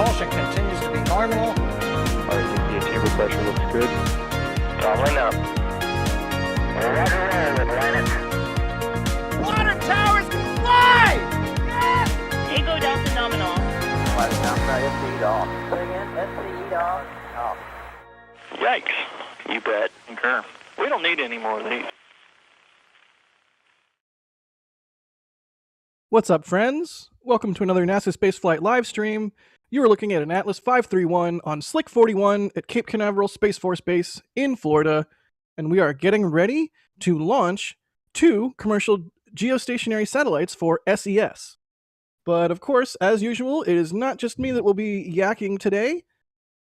propulsion continues to be nominal. The chamber pressure looks good. Doubling up. We're right around with Atlantis. Water towers can fly! Yes! Echo Delta nominal. Flight down by SE off. Putting in SE off. Yikes. You bet. Okay. We don't need any more of these. What's up, friends? Welcome to another NASA Spaceflight live stream. You are looking at an Atlas 531 on Slick 41 at Cape Canaveral Space Force Base in Florida, and we are getting ready to launch 2 commercial geostationary satellites for SES. But of course, as usual, it is not just me that will be yakking today.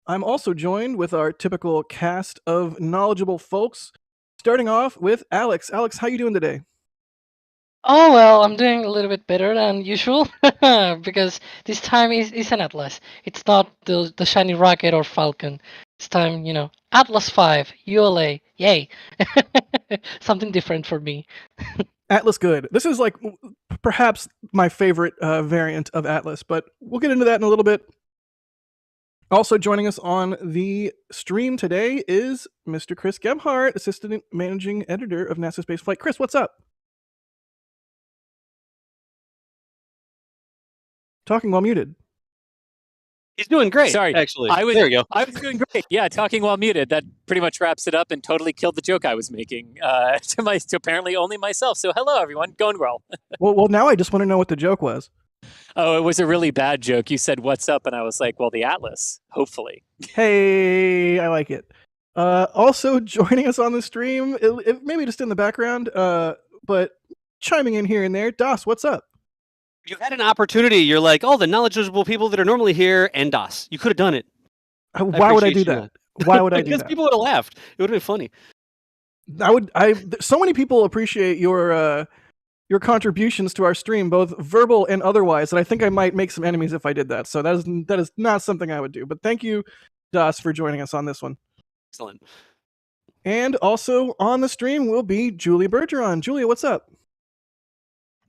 I'm also joined with our typical cast of knowledgeable folks, starting off with Alex. Alex, how you doing today? Oh, well, I'm doing a little bit better than usual because this time is an Atlas. It's not the shiny rocket or Falcon. This time, Atlas 5, ULA, yay. Something different for me. Atlas good. This is like perhaps my favorite variant of Atlas, but we'll get into that in a little bit. Also joining us on the stream today is Mr. Chris Gebhardt, Assistant Managing Editor of NASA Spaceflight. Chris, what's up? Talking while muted. He's doing great. Sorry, actually. There we go. I was doing great. Yeah, talking while muted. That pretty much wraps it up and totally killed the joke I was making to apparently only myself. So hello, everyone. Going well. Well, now I just want to know what the joke was. Oh, it was a really bad joke. You said, "What's up?" And I was like, well, the Atlas, hopefully. Hey, I like it. Also joining us on the stream, maybe just in the background, but chiming in here and there, Das, what's up? You had an opportunity. You're like, oh, the knowledgeable people that are normally here and DOS. You could have done it. Why would I do that? Why would I do that? Because people would have laughed. It would have been funny. So many people appreciate your contributions to our stream, both verbal and otherwise, and I think I might make some enemies if I did that. So that is not something I would do. But thank you, Das, for joining us on this one. Excellent. And also on the stream will be Julie Bergeron. Julia, what's up?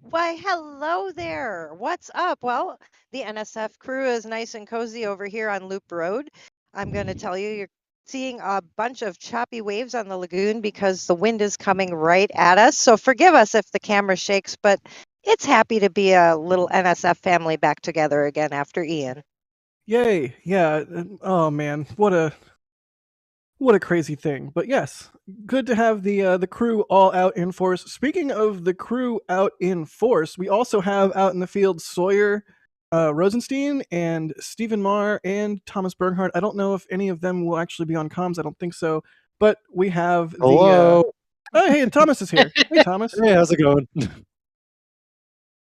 Why, hello there. What's up? Well, the NSF crew is nice and cozy over here on Loop Road. I'm going to tell you, you're seeing a bunch of choppy waves on the lagoon because the wind is coming right at us. So forgive us if the camera shakes, but it's happy to be a little NSF family back together again after Ian. Yay. Yeah. Oh, man. What a crazy thing. But yes, good to have the crew all out in force. Speaking of the crew out in force, we also have out in the field Sawyer Rosenstein and Stephen Marr and Thomas Bernhardt. I don't know if any of them will actually be on comms. I don't think so. But we have the... Hello. Oh, hey, and Thomas is here. Hey, Thomas. Hey, how's it going?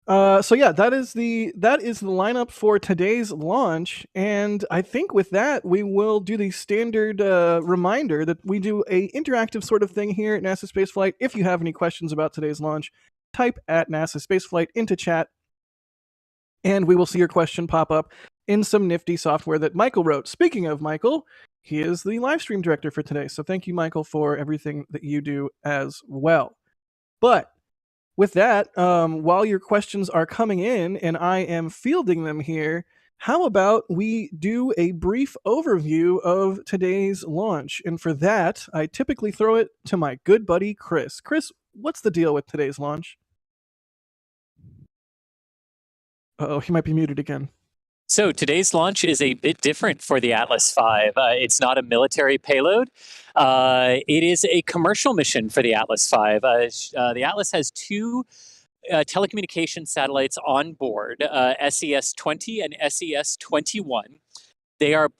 So yeah, that is the lineup for today's launch, and I think with that we will do the standard reminder that we do a interactive sort of thing here at NASA Spaceflight. If you have any questions about today's launch, type at NASA Spaceflight into chat, and we will see your question pop up in some nifty software that Michael wrote. Speaking of Michael, he is the live stream director for today, so thank you, Michael, for everything that you do as well. But with that, while your questions are coming in and I am fielding them here, how about we do a brief overview of today's launch? And for that, I typically throw it to my good buddy, Chris. Chris, what's the deal with today's launch? Uh-oh, he might be muted again. So today's launch is a bit different for the Atlas V. It's not a military payload. It is a commercial mission for the Atlas V. The Atlas has 2 telecommunication satellites on board, SES-20 and SES-21. They are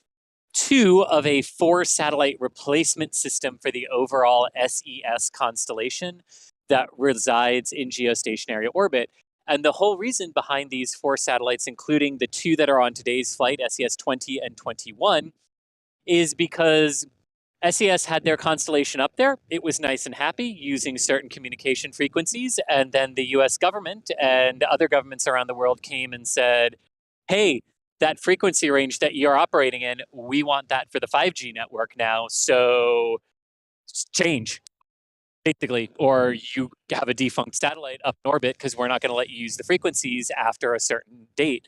2 of a 4 satellite replacement system for the overall SES constellation that resides in geostationary orbit. And the whole reason behind these 4 satellites, including the 2 that are on today's flight, SES-20 and 21, is because SES had their constellation up there. It was nice and happy using certain communication frequencies. And then the US government and other governments around the world came and said, hey, that frequency range that you're operating in, we want that for the 5G network now. So change. basically, or you have a defunct satellite up in orbit because we're not going to let you use the frequencies after a certain date.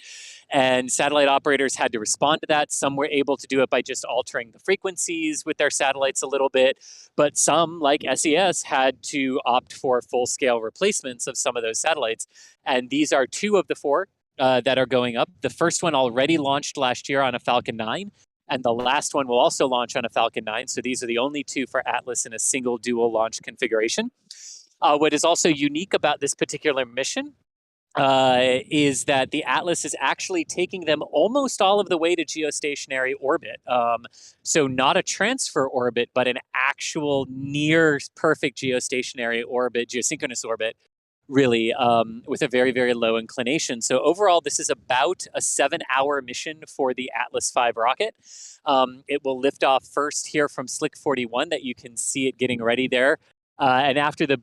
And satellite operators had to respond to that. Some were able to do it by just altering the frequencies with their satellites a little bit, but some, like SES, had to opt for full-scale replacements of some of those satellites. And these are 2 of the 4 that are going up. The first one already launched last year on a Falcon 9. And the last one will also launch on a Falcon 9. So these are the only 2 for Atlas in a single dual launch configuration. What is also unique about this particular mission is that the Atlas is actually taking them almost all of the way to geostationary orbit. So not a transfer orbit, but an actual near perfect geostationary orbit, geosynchronous orbit, really, with a very, very low inclination. So overall, this is about a 7-hour mission for the Atlas V rocket. It will lift off first here from Slick 41, that you can see it getting ready there. And after the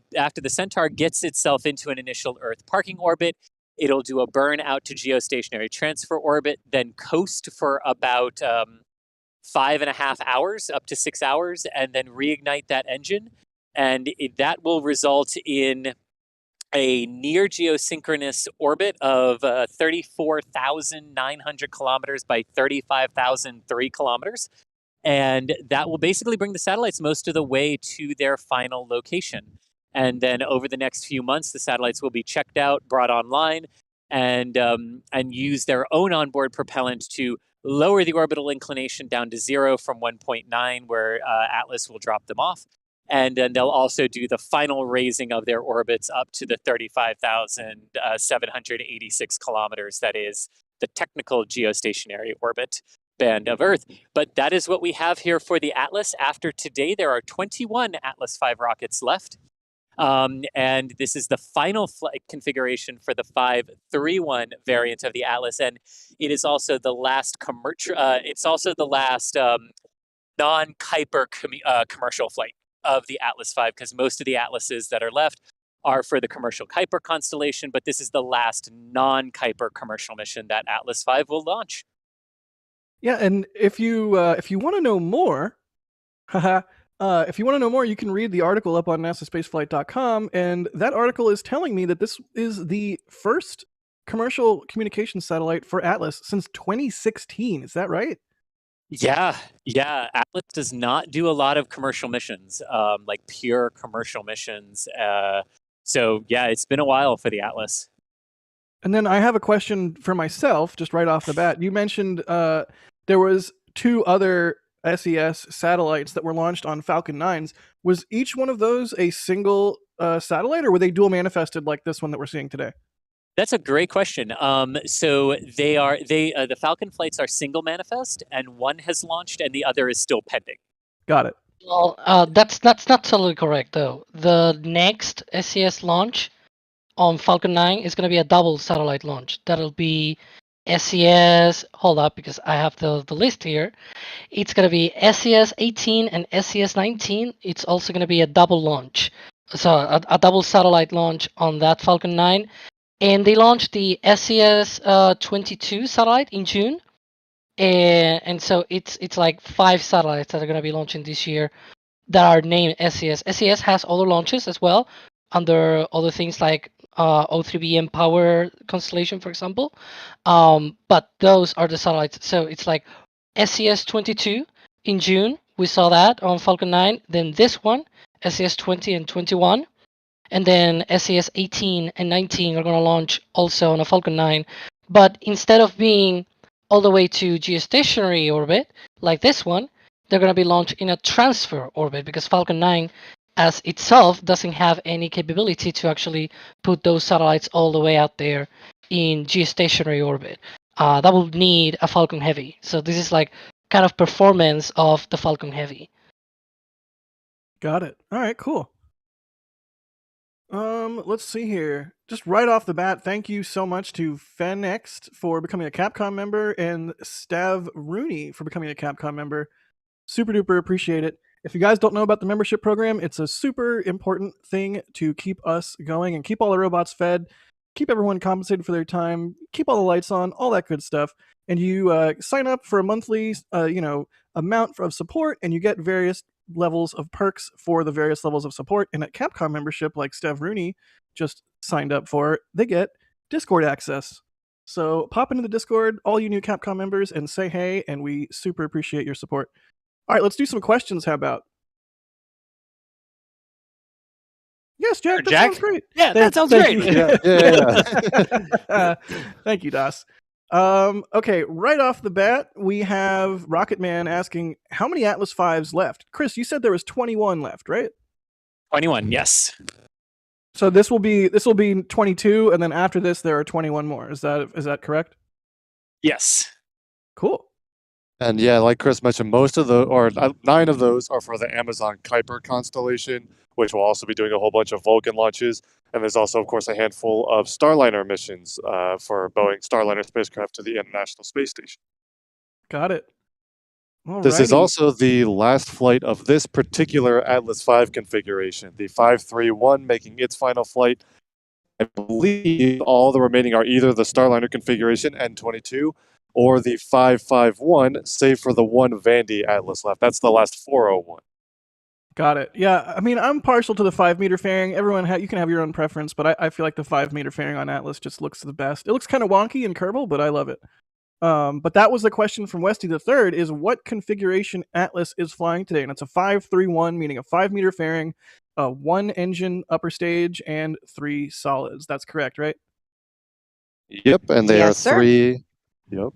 Centaur gets itself into an initial Earth parking orbit, it'll do a burn out to geostationary transfer orbit, then coast for about 5.5 hours, up to 6 hours, and then reignite that engine. And that will result in a near geosynchronous orbit of 34,900 kilometers by 35,003 kilometers. And that will basically bring the satellites most of the way to their final location. And then over the next few months, the satellites will be checked out, brought online, and use their own onboard propellant to lower the orbital inclination down to 0 from 1.9, where Atlas will drop them off. And then they'll also do the final raising of their orbits up to the 35,786 kilometers. That is the technical geostationary orbit band of Earth. But that is what we have here for the Atlas. After today, there are 21 Atlas V rockets left. And this is the final flight configuration for the 531 variant of the Atlas. And it is also the last commercial, it's also the last non-Kuiper commercial flight of the Atlas V, because most of the Atlases that are left are for the commercial Kuiper constellation, but this is the last non-Kuiper commercial mission that Atlas V will launch. Yeah, and if you want to know more, if you want to know more, you can read the article up on NASASpaceflight.com, and that article is telling me that this is the first commercial communication satellite for Atlas since 2016. Is that right? Yeah. Atlas does not do a lot of commercial missions, like pure commercial missions. So yeah, it's been a while for the Atlas. And then I have a question for myself, just right off the bat. You mentioned there was 2 other SES satellites that were launched on Falcon 9s. Was each one of those a single satellite, or were they dual manifested like this one that we're seeing today? That's a great question. So the Falcon flights are single manifest, and one has launched and the other is still pending. Got it. Well, that's not totally correct though. The next SES launch on Falcon 9 is going to be a double satellite launch. That'll be SES. Hold up, because I have the list here. It's going to be SES-18 and SES-19. It's also going to be a double launch, so a double satellite launch on that Falcon 9. And they launched the SES-22 satellite in June. And so it's like 5 satellites that are going to be launching this year that are named SES. SES has other launches as well under other things like O3b Power constellation, for example. But those are the satellites. So it's like SES-22 in June. We saw that on Falcon 9. Then this one, SES-20 and 21. And then SES-18 and 19 are going to launch also on a Falcon 9. But instead of being all the way to geostationary orbit, like this one, they're going to be launched in a transfer orbit, because Falcon 9 as itself doesn't have any capability to actually put those satellites all the way out there in geostationary orbit. That will need a Falcon Heavy. So this is like kind of performance of the Falcon Heavy. Got it. All right, cool. Let's see here. Just right off the bat, thank you so much to Fenext for becoming a Capcom member and Stav Rooney for becoming a Capcom member. Super duper appreciate it. If you guys don't know about the membership program, it's a super important thing to keep us going and keep all the robots fed, keep everyone compensated for their time, keep all the lights on, all that good stuff. And you sign up for a monthly, amount of support, and you get various levels of perks for the various levels of support. And at Capcom membership, like Stev Rooney just signed up for, they get Discord access. So pop into the Discord, all you new Capcom members, and say hey, and we super appreciate your support. All right, let's do some questions. How about? Yes, Jack. Sure, That Jack. sounds great. Yeah, that sounds great. Thank you, Das. Okay, right off the bat, we have Rocket Man asking how many Atlas 5s left. Chris, you said there was 21 left, right? 21, yes. So this will be 22, and then after this there are 21 more. Is that correct? Yes. Cool. And yeah, like Chris mentioned, most of the, or 9 of those are for the Amazon Kuiper constellation, which will also be doing a whole bunch of Vulcan launches. And there's also, of course, a handful of Starliner missions for Boeing Starliner spacecraft to the International Space Station. Got it. This is Alrighty. also the last flight of this particular Atlas V configuration, the 531 making its final flight. I believe all the remaining are either the Starliner configuration N22 or the 551, save for the one Vandy Atlas left. That's the last 401. Got it. Yeah, I mean, I'm partial to the 5-meter fairing. Everyone, you can have your own preference, but I feel like the 5-meter fairing on Atlas just looks the best. It looks kind of wonky and Kerbal, but I love it. But that was the question from Westy the Third: is what configuration Atlas is flying today? And it's a 531, meaning a 5-meter fairing, 1 engine upper stage, and 3 solids. That's correct, right? Yep, and they Yes, are sir. 3. Yep.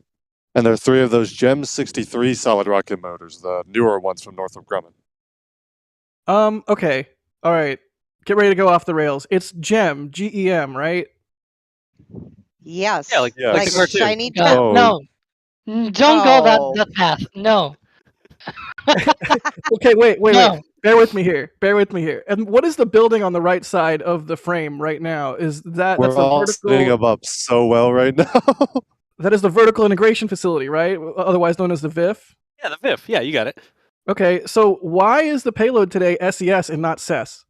And there are 3 of those GEM 63 solid rocket motors, the newer ones from Northrop Grumman. Okay. All right. Get ready to go off the rails. It's GEM, GEM, right? Yes. Yeah, like the cartoon. shiny No, Oh. no. Don't go Oh. that path. No. Okay, wait. No. Bear with me here. And what is the building on the right side of the frame right now? Is that We're that's the all setting vertical? them up so well right now. That is the vertical integration facility, right? Otherwise known as the VIF. Yeah, the VIF. Yeah, you got it. Okay, so why is the payload today SES and not SES?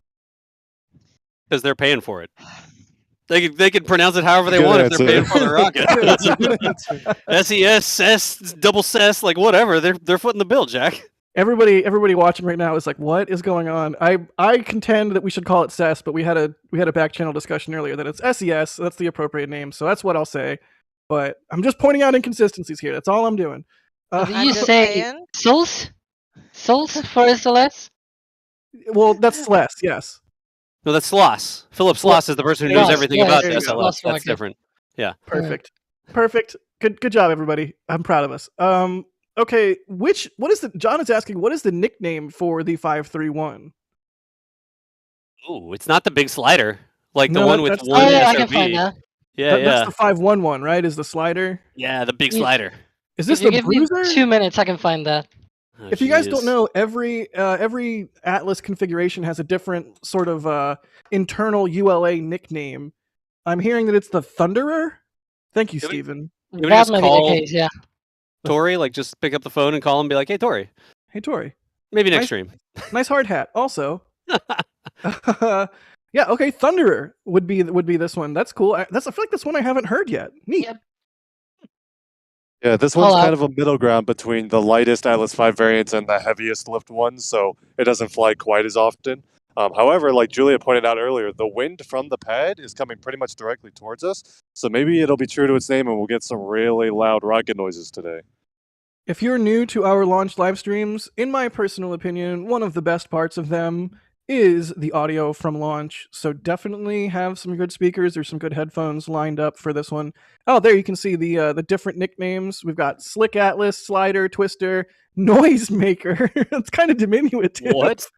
Because they're paying for it. They can pronounce it however they Good want if they're answer. paying for the rocket. SES, SES, double SES, like whatever. They're footing the bill, Jack. Everybody watching right now is like, what is going on? I contend that we should call it SES, but we had a back channel discussion earlier that it's SES. So that's the appropriate name. So that's what I'll say. But I'm just pointing out inconsistencies here. That's all I'm doing. Do I'm you just say saying. souls? Souls for SLS? Well, that's SLS, yes. No, that's Sloss. Philip Sloss is the person who Sloss, knows everything yeah, about there you the go. SLS. Sloss That's rocket. different. Yeah. Perfect. Good job, everybody. I'm proud of us. Okay, John is asking, what is the nickname for the 531? Ooh, it's not the big slider. Like the No, one with that's- one Oh yeah, I can SOB. find that. Yeah, That's the 511, right? Is the slider? yeah, the big Yeah. slider. Is this If you the give me bruiser? 2 minutes, I can find that. Oh, If you guys don't jeez. know, every Atlas configuration has a different sort of internal ULA nickname. I'm hearing that it's the Thunderer. Thank you, Can we- Stephen. we That just may be the call- case, yeah. Tori, like just pick up the phone and call him and be like, hey, Tori, Hey, Tori. maybe next Nice- stream. Nice hard hat. Also, yeah. Okay, Thunderer would be this one. That's cool. I feel like that's one I haven't heard yet. Neat. Yep. Yeah, this Call one's kind out. of a middle ground between the lightest Atlas V variants and the heaviest lift ones, so it doesn't fly quite as often. However, like Julia pointed out earlier, the wind from the pad is coming pretty much directly towards us, so maybe it'll be true to its name and we'll get some really loud rocket noises today. If you're new to our launch live streams, in my personal opinion, one of the best parts of them is the audio from launch. So definitely have some good speakers or some good headphones lined up for this one. Oh, there you can see the different nicknames. We've got Slick Atlas, Slider, Twister, Noisemaker. It's kind of diminutive. What?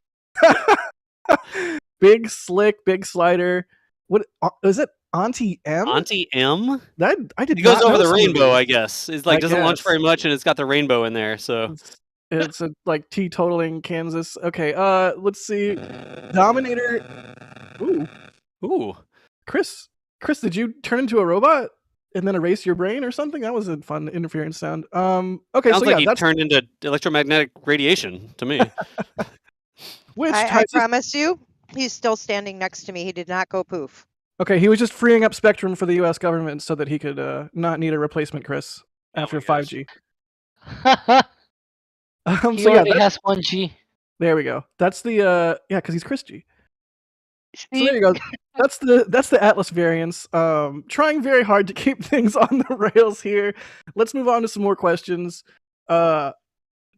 Big Slick, Big Slider. What is it? Auntie M? Auntie M? That I did. It goes not over know the some of rainbow, these. I guess. It's like I doesn't launch guess. very much and it's got the rainbow in there, so It's a like teetotaling Kansas. Okay, let's see. Dominator. ooh. Chris, did you turn into a robot and then erase your brain or something? That was a fun interference sound. Okay, Sounds so like yeah, he that's turned into electromagnetic radiation to me. which I ties us- promise you, he's still standing next to me. He did not go poof. Okay, he was just freeing up spectrum for the U.S. government so that he could not need a replacement, Chris, after my gosh. 5G. He So yeah, already has 1G. There we go. That's the yeah, because he's Christy. So See? there you go. That's the Atlas variants. Trying very hard to keep things on the rails here. Let's move on to some more questions.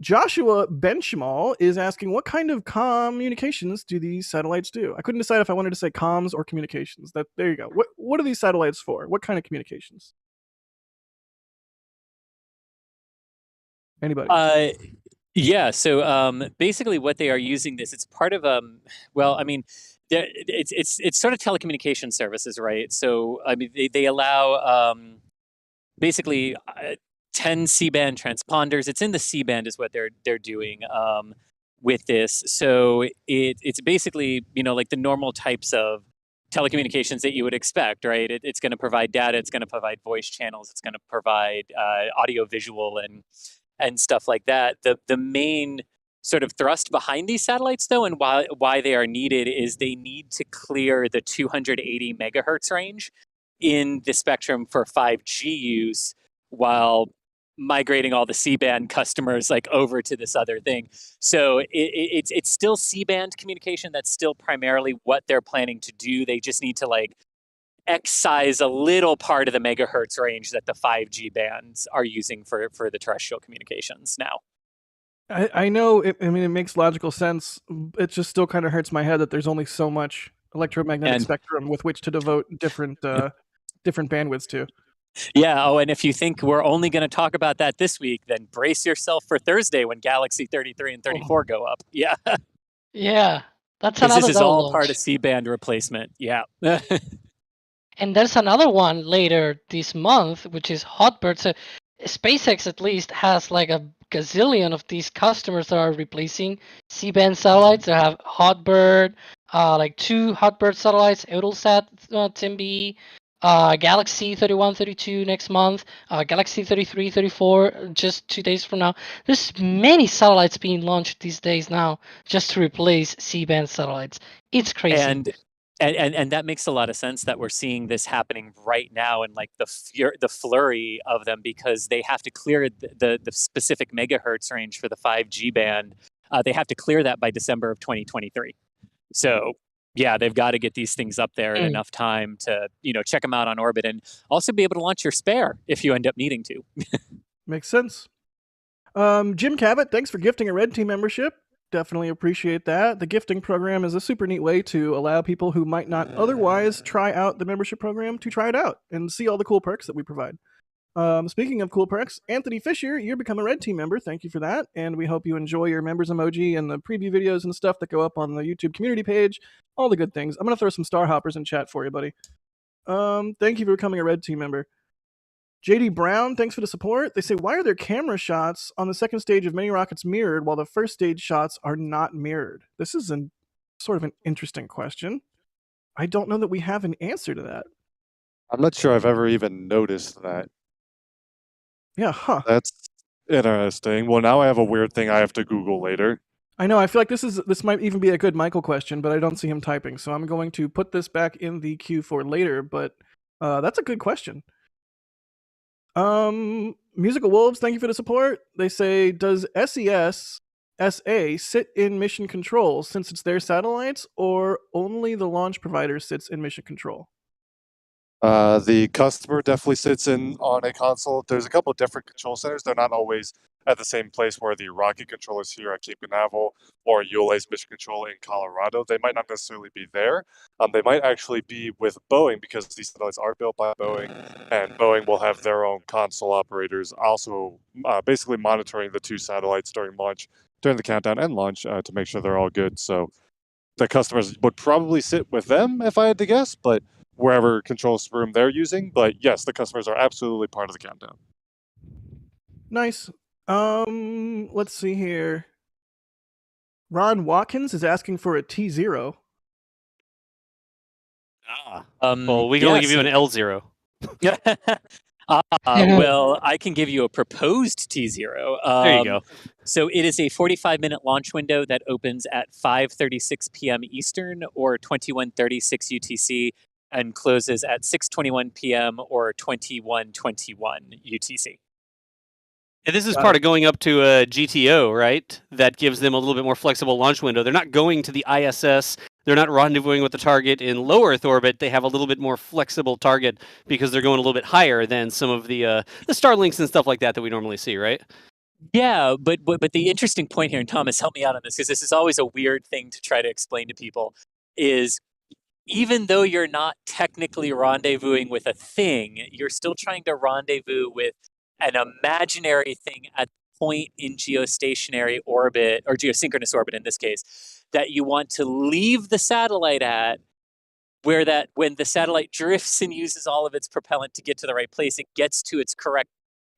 Joshua Benchmal is asking, what kind of communications do these satellites do? I couldn't decide if I wanted to say comms or communications. There you go. What are these satellites for? What kind of communications? Anybody? Yeah. So basically, what they are using this, it's part of well, I mean, it's sort of telecommunication services, right? So I mean, they allow basically 10 C-band transponders. It's in the C-band is what they're doing with this. So it's basically, you know, like the normal types of telecommunications that you would expect, right? It's going to provide data, it's going to provide voice channels, it's going to provide audio, visual, and stuff like that. The main sort of thrust behind these satellites, though, and why they are needed is they need to clear the 280 megahertz range in the spectrum for 5G use, while migrating all the C-band customers like over to this other thing. So it's still C-band communication. That's still primarily what they're planning to do. They just need to like excise a little part of the megahertz range that the 5G bands are using for the terrestrial communications now. I know. I mean, it makes logical sense. It just still kind of hurts my head that there's only so much electromagnetic spectrum with which to devote different bandwidths to. Yeah. Oh, and if you think we're only going to talk about that this week, then brace yourself for Thursday when Galaxy 33 and 34 go up. Yeah. Yeah, that's another. This is all launch. part of C-band replacement. Yeah. And there's another one later this month, which is Hotbird. So SpaceX at least has like a gazillion of these customers that are replacing C-band satellites. They have Hotbird, like 2 Hotbird satellites, Eutelsat, TIMB, Galaxy 31, 32 next month, Galaxy 33, 34 just 2 days from now. There's many satellites being launched these days now just to replace C-band satellites. It's crazy. And that makes a lot of sense that we're seeing this happening right now, and like the flurry of them, because they have to clear the specific megahertz range for the 5G band. They have to clear that by December of 2023. So yeah, they've got to get these things up there in enough time to, you know, check them out on orbit and also be able to launch your spare if you end up needing to. Makes sense. Jim Cabot, thanks for gifting a Red Team membership. Definitely appreciate that. The gifting program is a super neat way to allow people who might not otherwise try out the membership program to try it out and see all the cool perks that we provide. Speaking of cool perks, Anthony Fisher, you're become a Red Team member. Thank you for that. And we hope you enjoy your members emoji and the preview videos and stuff that go up on the YouTube community page. All the good things. I'm going to throw some star hoppers in chat for you, buddy. Thank you for becoming a Red Team member. JD Brown, thanks for the support. They say, why are there camera shots on the second stage of many rockets mirrored while the first stage shots are not mirrored? This is sort of an interesting question. I don't know that we have an answer to that. I'm not sure I've ever even noticed that. Yeah, huh. That's interesting. Well, now I have a weird thing I have to Google later. I know, I feel like this might even be a good Michael question, but I don't see him typing, so I'm going to put this back in the queue for later, but that's a good question. Musical Wolves, thank you for the support. They say, does SES-SA sit in mission control since it's their satellites, or only the launch provider sits in mission control? The customer definitely sits in on a console. There's a couple of different control centers. They're not always at the same place where the rocket controllers here at Cape Canaveral or ULA's mission control in Colorado. They might not necessarily be there. They might actually be with Boeing because these satellites are built by Boeing, and Boeing will have their own console operators also basically monitoring the 2 satellites during launch, during the countdown and launch to make sure they're all good. So the customers would probably sit with them if I had to guess, but wherever control room they're using. But yes, the customers are absolutely part of the countdown. Nice. Let's see here. Ron Watkins is asking for a T0. Well, we can only give you an L0. Well, I can give you a proposed T0. There you go. So it is a 45-minute launch window that opens at 5:36 p.m. Eastern or 21:36 UTC and closes at 6:21 p.m. or 21:21 UTC. And this is Got part it. of going up to a GTO, right? That gives them a little bit more flexible launch window. They're not going to the ISS. They're not rendezvousing with the target in low Earth orbit. They have a little bit more flexible target because they're going a little bit higher than some of the Starlinks and stuff like that we normally see, right? Yeah, but the interesting point here, and Thomas, help me out on this, because this is always a weird thing to try to explain to people, is even though you're not technically rendezvousing with a thing, you're still trying to rendezvous with an imaginary thing at the point in geostationary orbit, or geosynchronous orbit in this case, that you want to leave the satellite at, where that when the satellite drifts and uses all of its propellant to get to the right place, it gets to its correct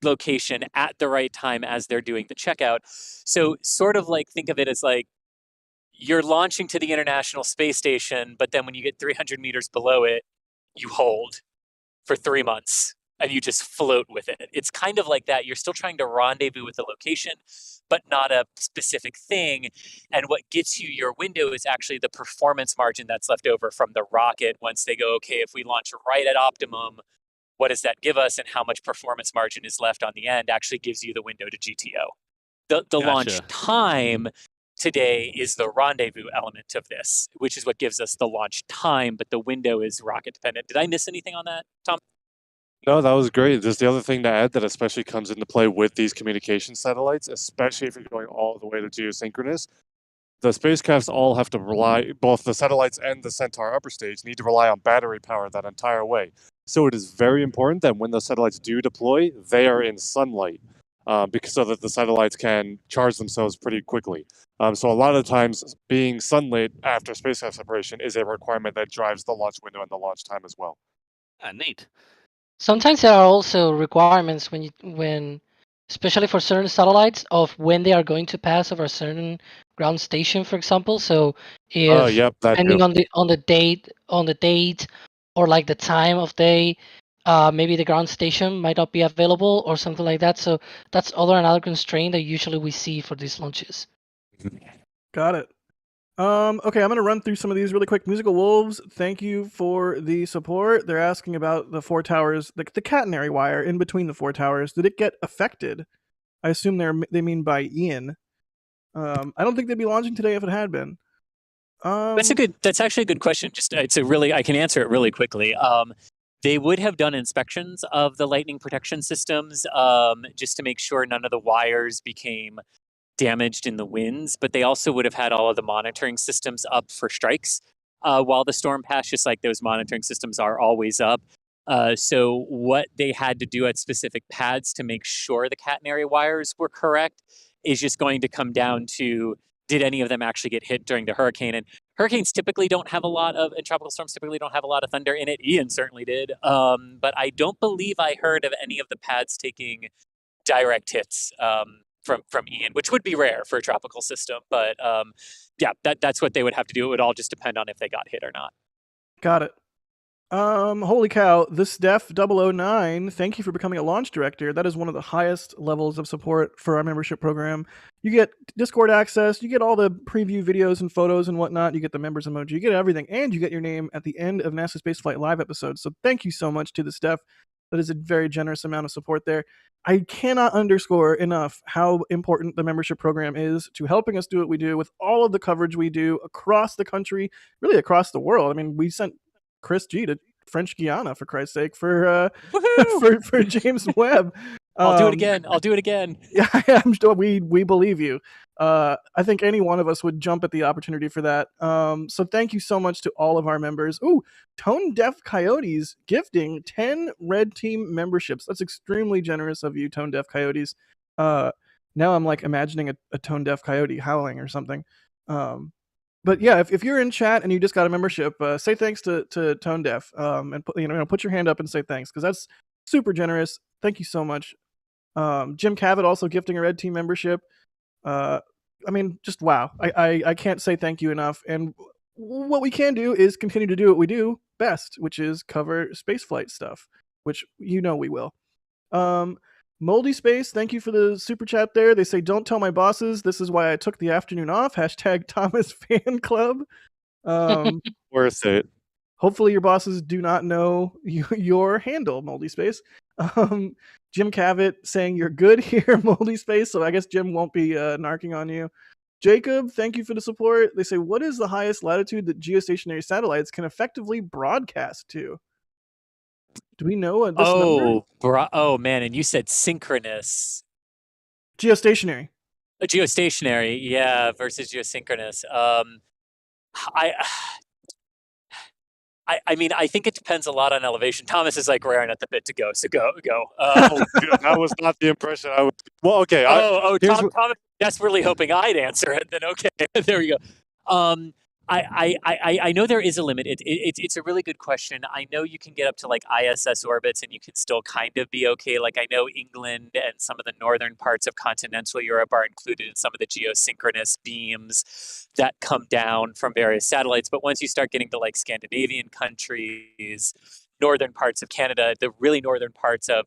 location at the right time as they're doing the checkout. So sort of like, think of it as like, you're launching to the International Space Station, but then when you get 300 meters below it, you hold for 3 months and you just float with it. It's kind of like that. You're still trying to rendezvous with a location, but not a specific thing. And what gets you your window is actually the performance margin that's left over from the rocket once they go, okay, if we launch right at optimum, what does that give us, and how much performance margin is left on the end actually gives you the window to GTO. The launch Gotcha. time today is the rendezvous element of this, which is what gives us the launch time, but the window is rocket dependent. Did I miss anything on that, Tom? No, that was great. There's the other thing to add that especially comes into play with these communication satellites, especially if you're going all the way to geosynchronous. The spacecrafts all have to rely, both the satellites and the Centaur upper stage need to rely on battery power that entire way. So it is very important that when those satellites do deploy, they are in sunlight, because so that the satellites can charge themselves pretty quickly. So a lot of the times, being sunlit after spacecraft separation is a requirement that drives the launch window and the launch time as well. Ah, neat. Sometimes there are also requirements when especially for certain satellites of when they are going to pass over a certain ground station, for example. So Oh, if yep, that depending too. on the date or like the time of day, maybe the ground station might not be available or something like that. So that's another constraint that usually we see for these launches. Got it. Okay, I'm going to run through some of these really quick. Musical Wolves, thank you for the support. They're asking about the 4 towers, the catenary wire in between the 4 towers. Did it get affected? I assume they mean by Ian. I don't think they'd be launching today if it had been. That's actually a good question. Just I can answer it really quickly. They would have done inspections of the lightning protection systems, just to make sure none of the wires became damaged in the winds, but they also would have had all of the monitoring systems up for strikes while the storm passed, just like those monitoring systems are always up. So what they had to do at specific pads to make sure the catenary wires were correct is just going to come down to, did any of them actually get hit during the hurricane? And hurricanes typically don't have a lot of, and tropical storms typically don't have a lot of thunder in it. Ian certainly did. But I don't believe I heard of any of the pads taking direct hits from Ian, which would be rare for a tropical system. But yeah, that's what they would have to do. It would all just depend on if they got hit or not. Got it. Holy cow, this Def 009, thank you for becoming a launch director. That is one of the highest levels of support for our membership program. You get Discord access, you get all the preview videos and photos and whatnot, you get the members emoji, you get everything, and you get your name at the end of NASA Spaceflight Live episodes. So thank you so much to this Def. That is a very generous amount of support there. I cannot underscore enough how important the membership program is to helping us do what we do with all of the coverage we do across the country, really across the world. I mean, we sent Chris G to French Guiana, for Christ's sake, for for James Webb. I'll do it again. I'll do it again. Yeah, I'm sure we believe you. I think any one of us would jump at the opportunity for that. So thank you so much to all of our members. Ooh, Tone Deaf Coyotes gifting 10 Red Team memberships. That's extremely generous of you, Tone Deaf Coyotes. Now I'm like imagining a Tone Deaf Coyote howling or something. But yeah, if you're in chat and you just got a membership, say thanks to Tone Deaf, and put your hand up and say thanks, because that's super generous. Thank you so much. Jim Cavett also gifting a Red Team membership. I mean, just wow. I can't say thank you enough. And what we can do is continue to do what we do best, which is cover spaceflight stuff, which we will. Moldy Space, thank you for the super chat there. They say, don't tell my bosses. This is why I took the afternoon off. # Thomas Fan Club. Worth it. Hopefully your bosses do not know your handle, Moldy Space. Jim Cavett saying you're good here, Moldy Space. So I guess Jim won't be narking on you. Jacob, thank you for the support. They say, what is the highest latitude that geostationary satellites can effectively broadcast to? Do we know this number? Oh man, and you said synchronous. Geostationary. Geostationary, yeah, versus geosynchronous. I mean, I think it depends a lot on elevation. Thomas is like raring at the bit to go, so go. That was not the impression I would. Well, okay. Thomas desperately hoping I'd answer it. Then okay, there we go. I know there is a limit. It's a really good question. I know you can get up to like ISS orbits and you can still kind of be okay. Like I know England and some of the northern parts of continental Europe are included in some of the geosynchronous beams that come down from various satellites. But once you start getting to like Scandinavian countries, northern parts of Canada, the really northern parts of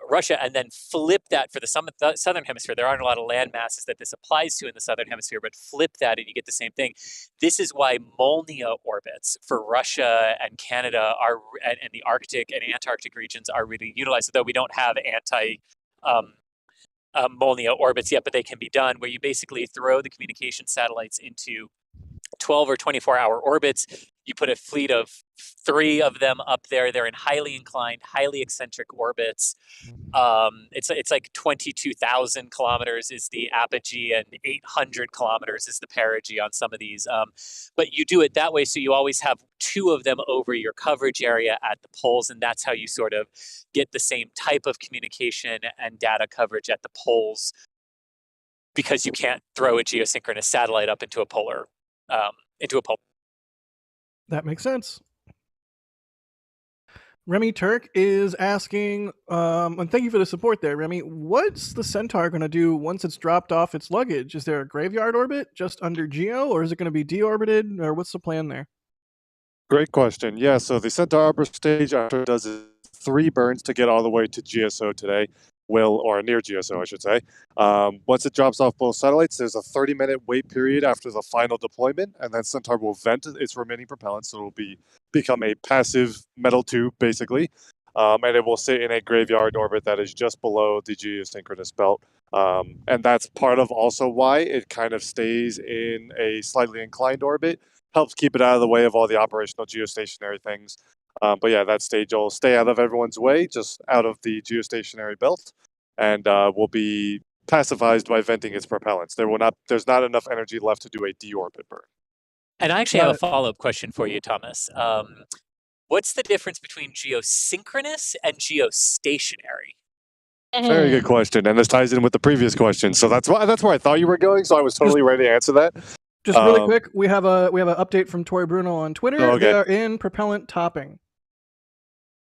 Russia, and then flip that for the southern hemisphere. There aren't a lot of land masses that this applies to in the southern hemisphere, but flip that and you get the same thing. This is why Molniya orbits for Russia and Canada are, and the Arctic and Antarctic regions are really utilized, though we don't have Molniya orbits yet, but they can be done, where you basically throw the communication satellites into 12 or 24-hour orbits. You put a fleet of 3 of them up there. They're in highly inclined, highly eccentric orbits. It's like 22,000 kilometers is the apogee and 800 kilometers is the perigee on some of these. But you do it that way, so you always have 2 of them over your coverage area at the poles, and that's how you sort of get the same type of communication and data coverage at the poles, because you can't throw a geosynchronous satellite up into a polar. That makes sense. Remy Turk is asking, and thank you for the support there, Remy. What's the Centaur going to do once it's dropped off its luggage? Is there a graveyard orbit just under Geo, or is it going to be deorbited, or what's the plan there? Great question. Yeah, so the Centaur Arbor stage, after it does 3 burns to get all the way to GSO today, or near GSO, I should say. Once it drops off both satellites, there's a 30-minute wait period after the final deployment, and then Centaur will vent its remaining propellant, so it will become a passive metal tube, basically, and it will sit in a graveyard orbit that is just below the geosynchronous belt. And that's part of also why it kind of stays in a slightly inclined orbit, helps keep it out of the way of all the operational geostationary things. But yeah, that stage will stay out of everyone's way, just out of the geostationary belt, and will be pacified by venting its propellants. There's not enough energy left to do a deorbit burn. And I actually have a follow-up question for you, Thomas. What's the difference between geosynchronous and geostationary? Very good question, and this ties in with the previous question. So that's where I thought you were going. So I was totally ready to answer that. Just really quick, we have an update from Tori Bruno on Twitter. Okay. They are in propellant topping.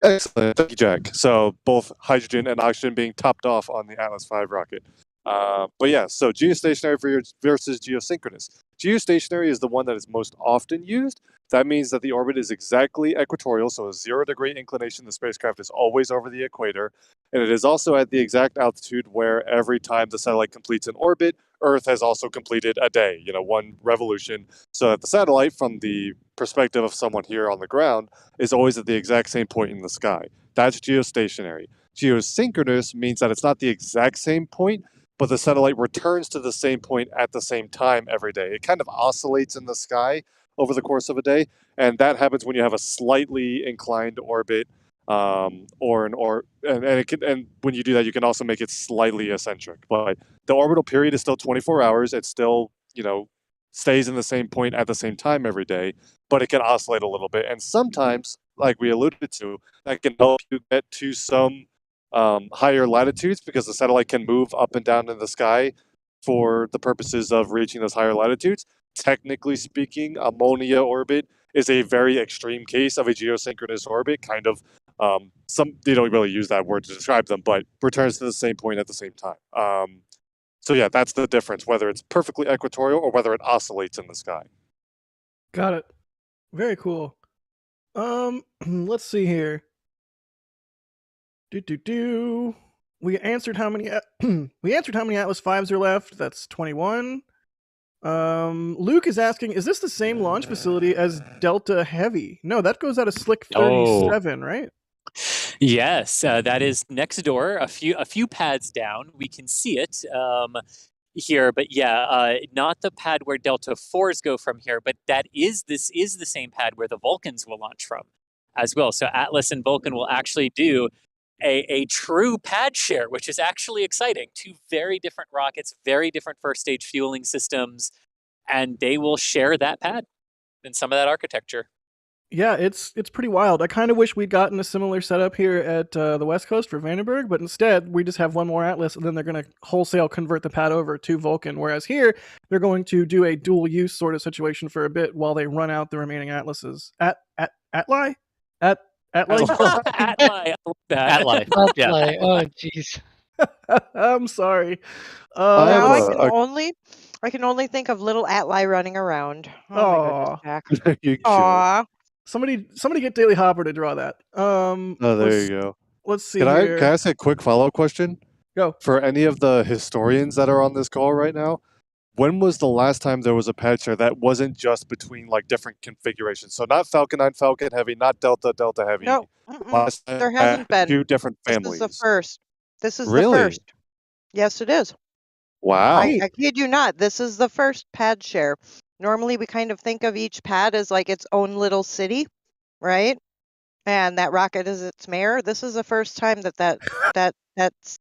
Excellent, thank you, Jack. So both hydrogen and oxygen being topped off on the Atlas V rocket. But yeah, so geostationary versus geosynchronous. Geostationary is the one that is most often used. That means that the orbit is exactly equatorial, so a 0-degree inclination. The spacecraft is always over the equator, and it is also at the exact altitude where every time the satellite completes an orbit, Earth has also completed a day, 1 revolution, so that the satellite, from the perspective of someone here on the ground, is always at the exact same point in the sky. That's geostationary. Geosynchronous means that it's not the exact same point, but the satellite returns to the same point at the same time every day. It kind of oscillates in the sky over the course of a day, and that happens when you have a slightly inclined orbit, and when you do that, you can also make it slightly eccentric. But the orbital period is still 24 hours. It still, stays in the same point at the same time every day, but it can oscillate a little bit. And sometimes, like we alluded to, that can help you get to some higher latitudes, because the satellite can move up and down in the sky for the purposes of reaching those higher latitudes. Technically speaking, a Molniya orbit is a very extreme case of a geosynchronous orbit, kind of. They don't really use that word to describe them, but returns to the same point at the same time. So yeah, that's the difference, whether it's perfectly equatorial or whether it oscillates in the sky. Got it. Very cool. Let's see here. We answered how many Atlas 5s are left. That's 21. Luke is asking, is this the same launch facility as Delta Heavy? No, that goes out of Slick 37, right? Yes, that is next door, a few pads down. We can see it here, but yeah, not the pad where Delta 4s go from here, but this is the same pad where the Vulcans will launch from as well. So Atlas and Vulcan will actually do a true pad share, which is actually exciting. Two very different rockets, very different first stage fueling systems, and they will share that pad and some of that architecture. Yeah, it's pretty wild. I kind of wish we'd gotten a similar setup here at the West Coast for Vandenberg, but instead we just have one more Atlas, and then they're going to wholesale convert the pad over to Vulcan. Whereas here they're going to do a dual use sort of situation for a bit while they run out the remaining Atlases. Atli? Atli, I love that. Atli. Yeah. Like, oh, jeez. I'm sorry. Now have I can only think of little Atli running around. Oh my Aw. goodness, Jack. You Aw. Somebody get Daily Hopper to draw that. Oh, there you go. Let's see Can I here. ask a quick follow-up question? Go. For any of the historians that are on this call right now, when was the last time there was a pad share that wasn't just between like different configurations? So not Falcon 9, Falcon Heavy, not Delta, Delta Heavy. No, Last time there hasn't been. two different This families. is the first. This is Really? the first. Yes, it is. Wow. I kid you not. This is the first pad share. Normally, we kind of think of each pad as like its own little city, right? And that rocket is its mayor. This is the first time that's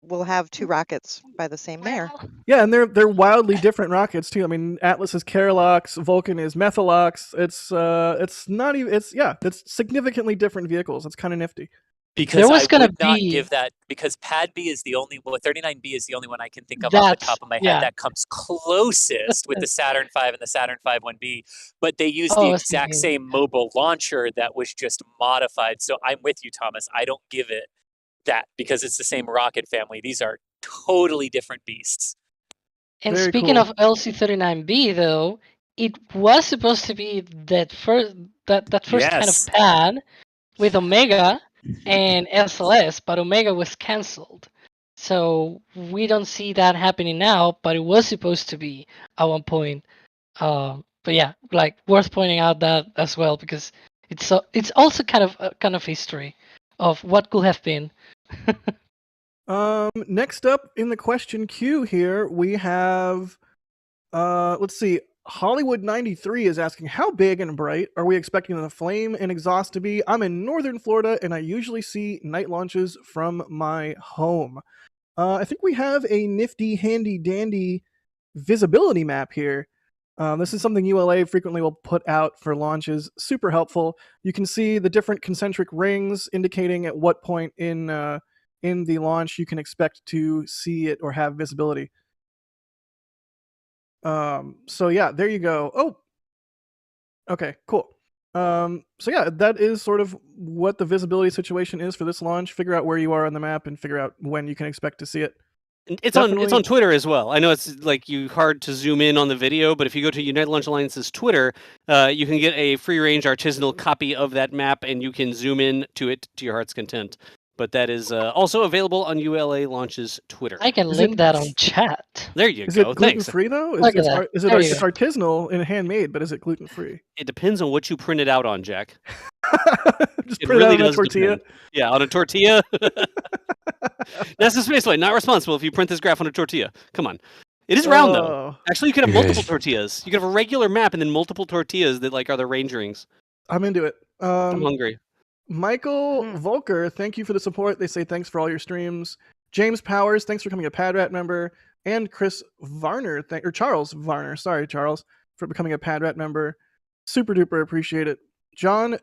will have two rockets by the same mayor. Yeah, and they're wildly different rockets too. I mean, Atlas is Carolox, Vulcan is Methalox. It's not even. It's significantly different vehicles. It's kind of nifty. Because There was I gonna would not be- give that, because Pad B is the only, 39B is the only one I can think of off the top of my head that comes closest with the Saturn V and the Saturn V 1B, but they use the Oh, I exact see. same mobile launcher that was just modified. So I'm with you, Thomas. I don't give it that because it's the same rocket family. These are totally different beasts. And Very speaking cool. of LC-39B, though, it was supposed to be that first kind Yes. of pad with Omega and SLS, but Omega was cancelled. So we don't see that happening now, but it was supposed to be at one point. But yeah, like worth pointing out that as well because it's also kind of history of what could have been. Next up in the question queue here, we have, let's see, Hollywood 93 is asking, how big and bright are we expecting the flame and exhaust to be? I'm in northern Florida, and I usually see night launches from my home. I think we have a nifty, handy-dandy visibility map here. This is something ULA frequently will put out for launches. Super helpful. You can see the different concentric rings indicating at what point in the launch you can expect to see it or have visibility. So yeah, there you go. Oh, okay, cool. So yeah, that is sort of what the visibility situation is for this launch. Figure out where you are on the map and figure out when you can expect to see it. It's on Twitter as well. I know it's like hard to zoom in on the video, but if you go to United Launch Alliance's Twitter, you can get a free range artisanal copy of that map, and you can zoom in to it to your heart's content. But that is also available on ULA Launch's Twitter. I can link that on chat. There you Is go. it gluten Thanks. free though? Look at that. It's There you go. artisanal and handmade, but is it gluten free? It depends on what you print it out on, Jack. Just It put it really out on a does tortilla. depend. Yeah, on a tortilla. NASASpaceflight, not responsible if you print this graph on a tortilla. Come on. It is round though. Oh, Actually, you could have multiple tortillas. You could have a regular map and then multiple tortillas that are the range rings. I'm into it. I'm hungry. Michael Volker, thank you for the support. They say thanks for all your streams. James Powers, thanks for becoming a PadRat member. And Chris Varner, Charles Varner, sorry, Charles, for becoming a PadRat member. Super duper appreciate it. John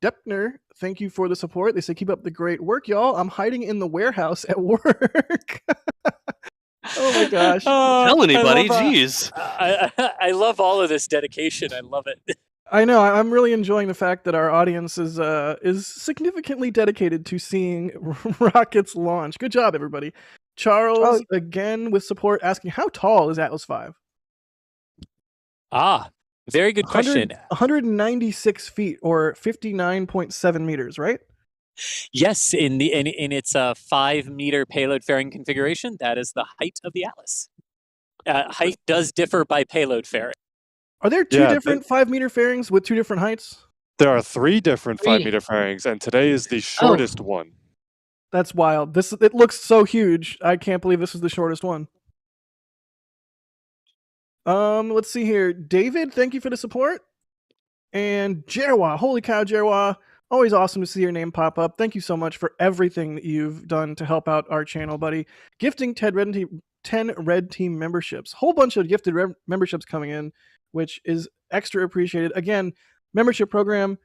Deppner, thank you for the support. They say keep up the great work, y'all. I'm hiding in the warehouse at work. Oh my gosh. Tell anybody, I love, jeez. I love all of this dedication. I love it. I know. I'm really enjoying the fact that our audience is significantly dedicated to seeing rockets launch. Good job, everybody. Charles, again with support, asking, how tall is Atlas V? Very good question. 196 feet, or 59.7 meters, right? Yes, in its 5-meter payload fairing configuration, that is the height of the Atlas. Height does differ by payload fairing. Are there two different 5-meter fairings with two different heights? There are 3 different 5-meter fairings, and today is the shortest one. That's wild. It looks so huge. I can't believe this is the shortest one. Let's see here. David, thank you for the support. And Jerwa, holy cow, Jerwa. Always awesome to see your name pop up. Thank you so much for everything that you've done to help out our channel, buddy. Gifting 10 Red Team memberships. Whole bunch of gifted memberships coming in, which is extra appreciated. Again, membership program,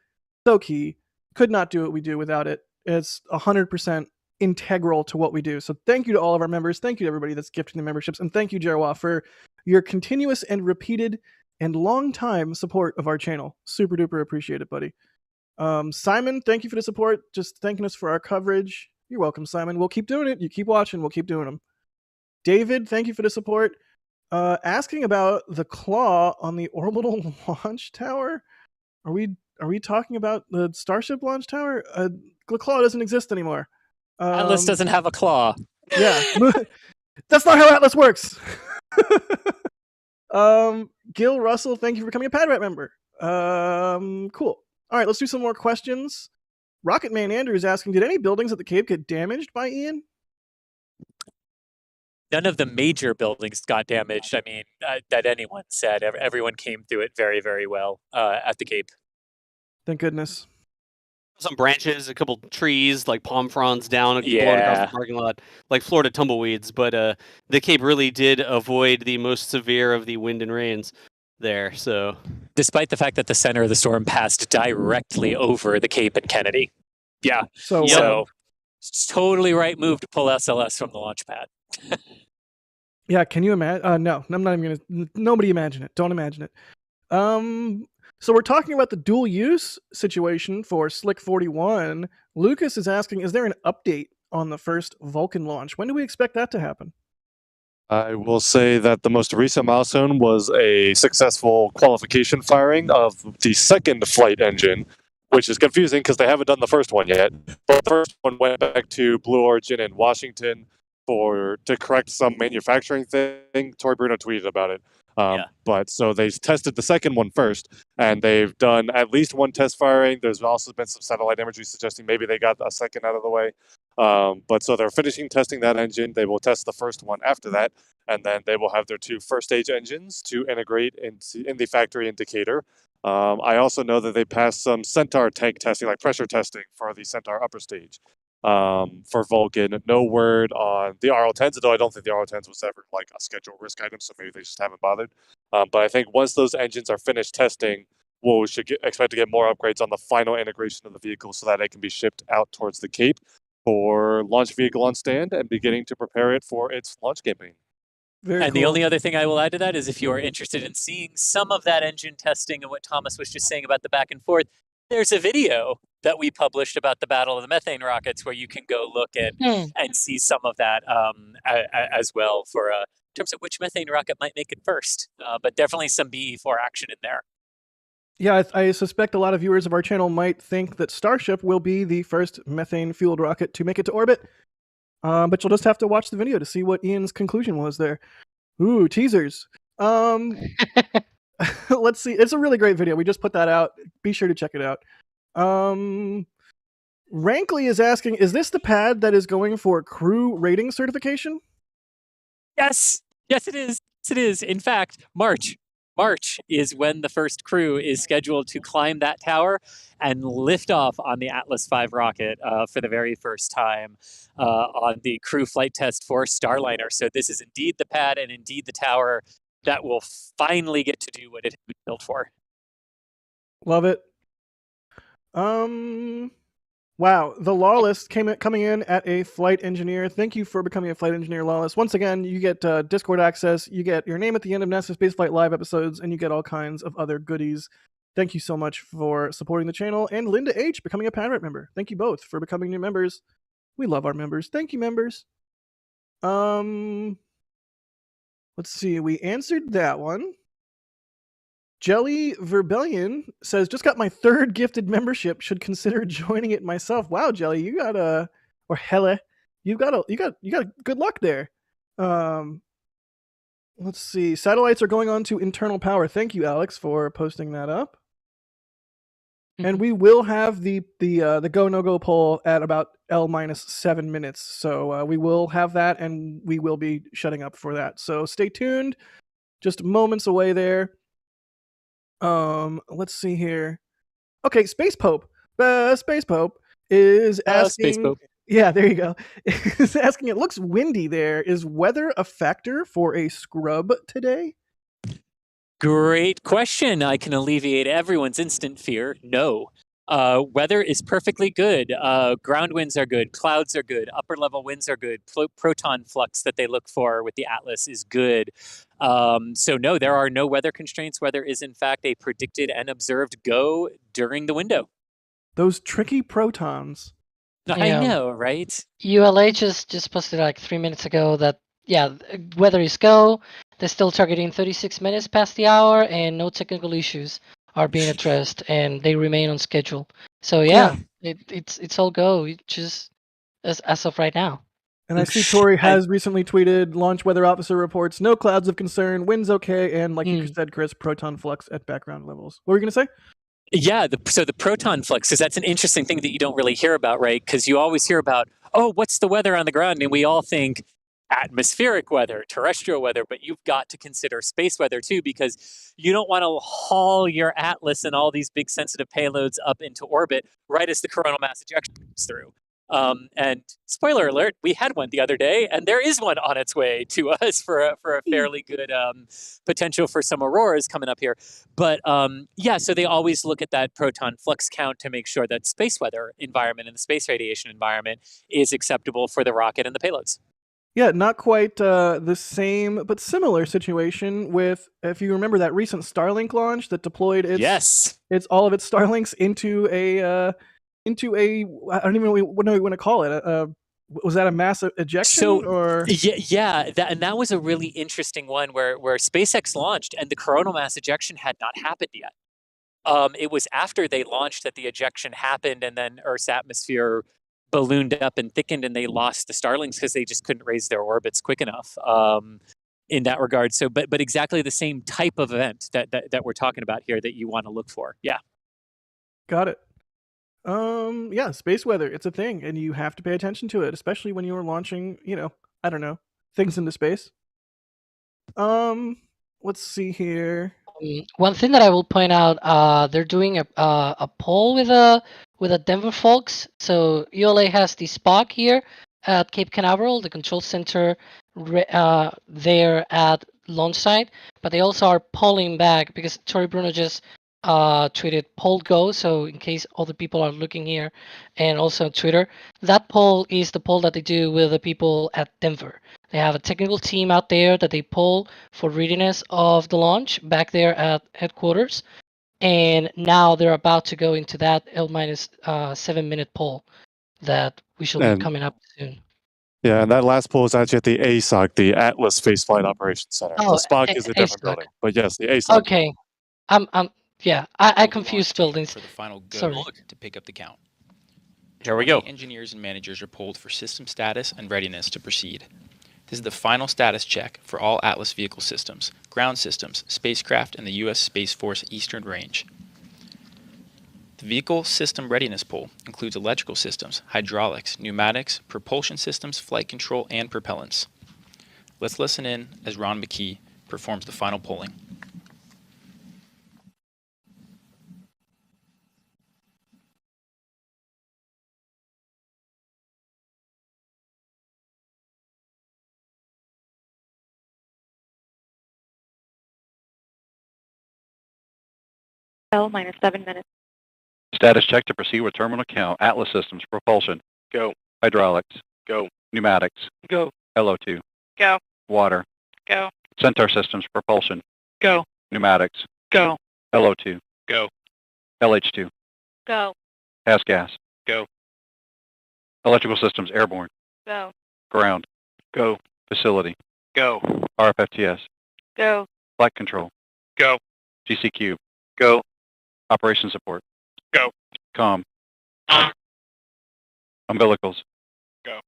so key. Could not do what we do without it. It's 100% integral to what we do. So thank you to all of our members. Thank you to everybody that's gifting the memberships. And thank you, Jerwa, for your continuous and repeated and long time support of our channel. Super duper appreciate it, buddy. Simon, thank you for the support. Just thanking us for our coverage. You're welcome, Simon. We'll keep doing it. You keep watching. We'll keep doing them. David, thank you for the support. Asking about the claw on the orbital launch tower. Are we talking about the Starship launch tower? The claw doesn't exist anymore. Atlas doesn't have a claw. Yeah. That's not how Atlas works. Gil Russell, thank you for becoming a PadRat member. Cool. All right, let's do some more questions. Rocketman Andrew is asking, did any buildings at the Cape get damaged by Ian? None of the major buildings got damaged. I mean, that anyone said. Everyone came through it very, very well at the Cape. Thank goodness. Some branches, a couple trees, like palm fronds down, blowing across the parking lot, like Florida tumbleweeds. But the Cape really did avoid the most severe of the wind and rains there. So, despite the fact that the center of the storm passed directly over the Cape and Kennedy. Yeah. So it's totally right move to pull SLS from the launch pad. Yeah, can you imagine? No, I'm not even gonna. Nobody imagine it. Don't imagine it. So we're talking about the dual use situation for Slick 41. Lucas is asking, is there an update on the first Vulcan launch? When do we expect that to happen? I will say that the most recent milestone was a successful qualification firing of the second flight engine, which is confusing because they haven't done the first one yet. But the first one went back to Blue Origin in Washington to correct some manufacturing thing. Tori Bruno tweeted about it. But so they tested the second one first, and they've done at least one test firing. There's also been some satellite imagery suggesting maybe they got a second out of the way. But so they're finishing testing that engine. They will test the first one after that, and then they will have their two first stage engines to integrate in the factory indicator. I also know that they passed some Centaur tank testing, like pressure testing for the Centaur upper stage. For Vulcan, no word on the RL-10s, though I don't think the RL-10s was ever like a schedule risk item, so maybe they just haven't bothered. But I think once those engines are finished testing, we should expect to get more upgrades on the final integration of the vehicle so that it can be shipped out towards the Cape for launch vehicle on stand and beginning to prepare it for its launch campaign. The only other thing I will add to that is if you are interested in seeing some of that engine testing and what Thomas was just saying about the back and forth, there's a video that we published about the Battle of the Methane Rockets where you can go look at and see some of that as well for in terms of which methane rocket might make it first. But definitely some BE4 action in there. Yeah, I suspect a lot of viewers of our channel might think that Starship will be the first methane-fueled rocket to make it to orbit. But you'll just have to watch the video to see what Ian's conclusion was there. Ooh, teasers. Let's see. It's a really great video. We just put that out. Be sure to check it out. Rankley is asking, is this the pad that is going for crew rating certification? Yes. Yes, it is. Yes, it is. In fact, March is when the first crew is scheduled to climb that tower and lift off on the Atlas V rocket for the very first time on the crew flight test for Starliner. So this is indeed the pad and indeed the tower that will finally get to do what it was built for. Love it. Wow, the Lawless coming in at a flight engineer. Thank you for becoming a flight engineer, Lawless. Once again, you get Discord access, you get your name at the end of NASA Spaceflight Live episodes, and you get all kinds of other goodies. Thank you so much for supporting the channel. And Linda H. becoming a PadRat member. Thank you both for becoming new members. We love our members. Thank you, members. Let's see, we answered that one. Jelly Verbellion says, just got my third gifted membership. Should consider joining it myself. Wow, Jelly, you got a, or Helle, you got good luck there. Let's see. Satellites are going on to internal power. Thank you, Alex, for posting that up. And we will have the go no go poll at about L minus 7 minutes. So we will have that, and we will be shutting up for that. So stay tuned. Just moments away there. Let's see here. Okay, Space Pope. Space Pope is asking. Space Pope. Yeah, there you go. Is asking. It looks windy there. Is weather a factor for a scrub today? Great question. I can alleviate everyone's instant fear. No. Weather is perfectly good. Ground winds are good. Clouds are good. Upper level winds are good. Proton flux that they look for with the Atlas is good. So no, there are no weather constraints. Weather is in fact a predicted and observed go during the window. Those tricky protons. I know, right? ULA just posted like 3 minutes ago that weather is go. They're still targeting 36 minutes past the hour, and no technical issues are being addressed, and they remain on schedule. So it's all go. It just as of right now. And I see Tori has recently tweeted, launch weather officer reports, no clouds of concern, winds okay, and like you said, Chris, proton flux at background levels. What were you going to say? Yeah, so the proton flux, because that's an interesting thing that you don't really hear about, right? Because you always hear about, oh, what's the weather on the ground? And we all think atmospheric weather, terrestrial weather, but you've got to consider space weather too, because you don't want to haul your Atlas and all these big sensitive payloads up into orbit right as the coronal mass ejection comes through. And spoiler alert, we had one the other day, and there is one on its way to us for a fairly good potential for some auroras coming up here. But so they always look at that proton flux count to make sure that space weather environment and the space radiation environment is acceptable for the rocket and the payloads. Yeah, not quite the same, but similar situation with, if you remember that recent Starlink launch that deployed its all of its Starlinks into a I don't even know what you want to call it. Was that a mass ejection? That was a really interesting one where SpaceX launched and the coronal mass ejection had not happened yet. It was after they launched that the ejection happened, and then Earth's atmosphere ballooned up and thickened, and they lost the Starlings because they just couldn't raise their orbits quick enough. In that regard, so but exactly the same type of event that we're talking about here that you want to look for. Yeah. Got it. Space weather, it's a thing, and you have to pay attention to it, especially when you're launching, I don't know, things into space. Let's see here. One thing that I will point out, they're doing a poll with the Denver folks. So ULA has the SPOC here at Cape Canaveral, the control center there at launch site, but they also are polling back because Tori Bruno just tweeted poll go, so in case other people are looking here, and also on Twitter, that poll is the poll that they do with the people at Denver. They have a technical team out there that they poll for readiness of the launch back there at headquarters, and now they're about to go into that L minus 7 minute poll that we should be coming up soon. Yeah, and that last poll is actually at the ASOC, the Atlas Spaceflight Operations Center. Oh, the SPOC is a different building, but yes, the ASOC. Okay, I confused buildings. For the final go Sorry. to pick up the count. Here we go. Engineers and managers are polled for system status and readiness to proceed. This is the final status check for all Atlas vehicle systems, ground systems, spacecraft, and the U.S. Space Force Eastern Range. The vehicle system readiness poll includes electrical systems, hydraulics, pneumatics, propulsion systems, flight control, and propellants. Let's listen in as Ron McKee performs the final polling. L minus 7 minutes. Status check to proceed with terminal count. Atlas systems, propulsion. Go. Hydraulics. Go. Pneumatics. Go. LO2. Go. Water. Go. Centaur systems, propulsion. Go. Pneumatics. Go. LO2. Go. LH2. Go. Pass gas. Go. Electrical systems, airborne. Go. Ground. Go. Facility. Go. RFFTS. Go. Flight control. Go. GCQ. Go. Operation support. Go. COM. Umbilicals. Go.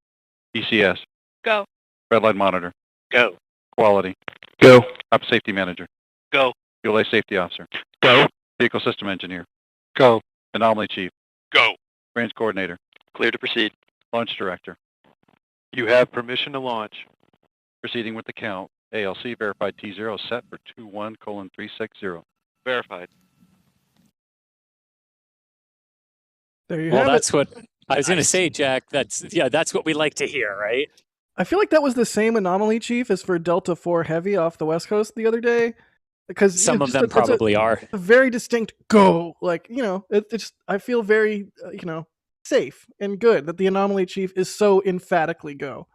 ECS. Go. Red light monitor. Go. Quality. Go. Op safety manager. Go. ULA safety officer. Go. Vehicle system engineer. Go. Anomaly Chief. Go. Branch Coordinator. Clear to proceed. Launch Director. You have permission to launch. Proceeding with the count. ALC verified T0 set for 21:360. Verified. There you Well, have it. that's what I was going to say, Jack. That's what we like to hear, right? I feel like that was the same anomaly chief as for Delta 4 Heavy off the West Coast the other day. Because Some of them probably are. a very distinct go. Like, it's I feel very, safe and good that the anomaly chief is so emphatically go.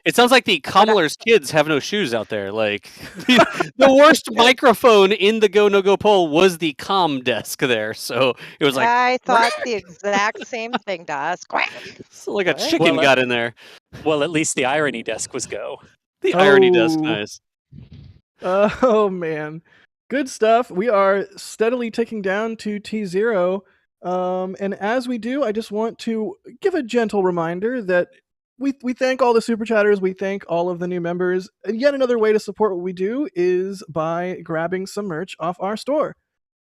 It sounds like the Kamler's kids have no shoes out there. Like the worst microphone in the go no go poll was the comm desk there. So it was like I thought the exact same thing to us. Quack. so like a chicken got in there. Well, at least the irony desk was go. The irony desk, nice. Oh man, good stuff. We are steadily ticking down to T0. And as we do, I just want to give a gentle reminder that we thank all the super chatters. We thank all of the new members. And yet another way to support what we do is by grabbing some merch off our store.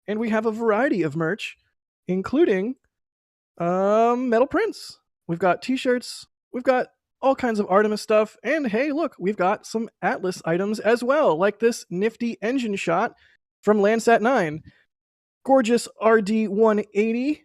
And we have a variety of merch, including metal prints. We've got t-shirts. We've got all kinds of Artemis stuff. And hey, look, we've got some Atlas items as well, like this nifty engine shot from Landsat 9. Gorgeous RD-180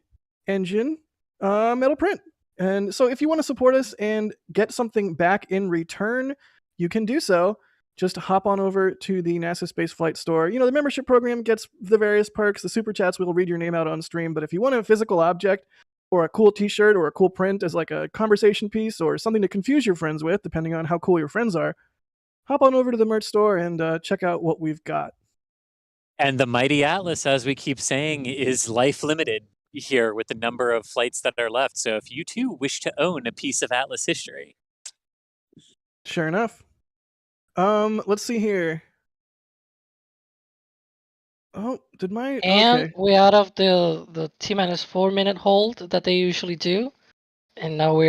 engine metal print. And so if you want to support us and get something back in return, you can do so. Just hop on over to the NASA Spaceflight store. The membership program gets the various perks. The super chats will read your name out on stream. But if you want a physical object or a cool t-shirt or a cool print as like a conversation piece or something to confuse your friends with, depending on how cool your friends are, hop on over to the merch store and check out what we've got. And the mighty Atlas, as we keep saying, is life limited here with the number of flights that are left. So if you too wish to own a piece of Atlas history. Sure enough. Let's see here. Oh, did my And we're out of the T-4 minute hold that they usually do, and now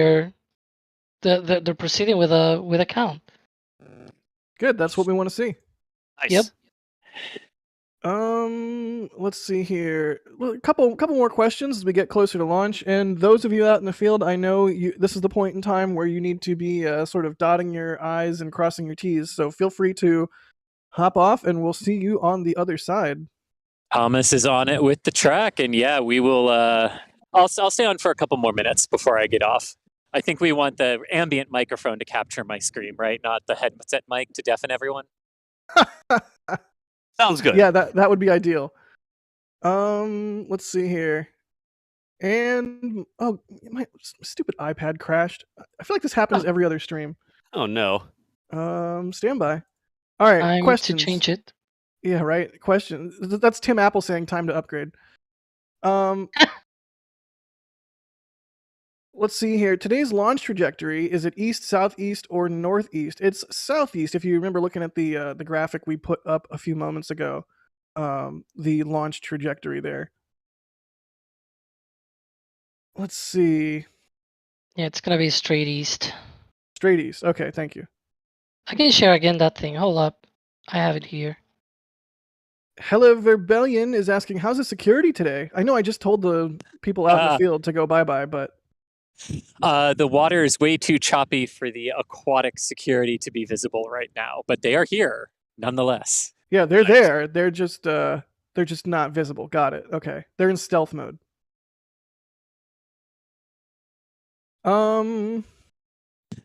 they're proceeding with a count. Good, that's what we want to see. Nice. Yep. Let's see here. A couple more questions as we get closer to launch. And those of you out in the field, I know this is the point in time where you need to be sort of dotting your I's and crossing your T's. So feel free to hop off, and we'll see you on the other side. Thomas is on it with the track, and yeah, we will. I'll stay on for a couple more minutes before I get off. I think we want the ambient microphone to capture my scream, right? Not the headset mic to deafen everyone. Sounds good. Yeah, that would be ideal. Let's see here. And my stupid iPad crashed. I feel like this happens every other stream. Oh no. Stand by. All right, I'm questions. to change it. Yeah, right. Question. That's Tim Apple saying time to upgrade. Let's see here. Today's launch trajectory, is it east, southeast, or northeast? It's southeast, if you remember looking at the graphic we put up a few moments ago. The launch trajectory there. Let's see. Yeah, it's gonna be straight east. Straight east. Okay, thank you. I can share again that thing. Hold up. I have it here. Hella Verbellion is asking, how's the security today? I know I just told the people out in the field to go bye-bye, but... The water is way too choppy for the aquatic security to be visible right now, but they are here nonetheless. Yeah, they're there. They're just not visible. Got it. Okay. They're in stealth mode. We're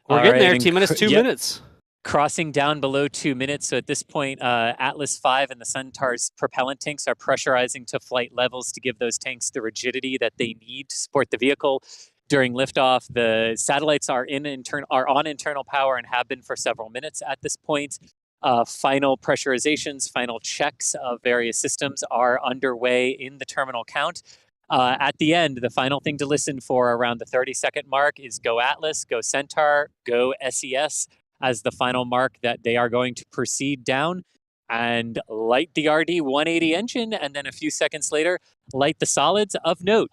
getting there. T-minus 2 minutes. Crossing down below 2 minutes. So at this point, Atlas 5 and the Centaur's propellant tanks are pressurizing to flight levels to give those tanks the rigidity that they need to support the vehicle during liftoff. The satellites are on internal power and have been for several minutes at this point. Final pressurizations, final checks of various systems are underway in the terminal count. At the end, the final thing to listen for around the 30-second mark is go Atlas, go Centaur, go SES as the final mark that they are going to proceed down and light the RD-180 engine, and then a few seconds later, light the solids. Of note,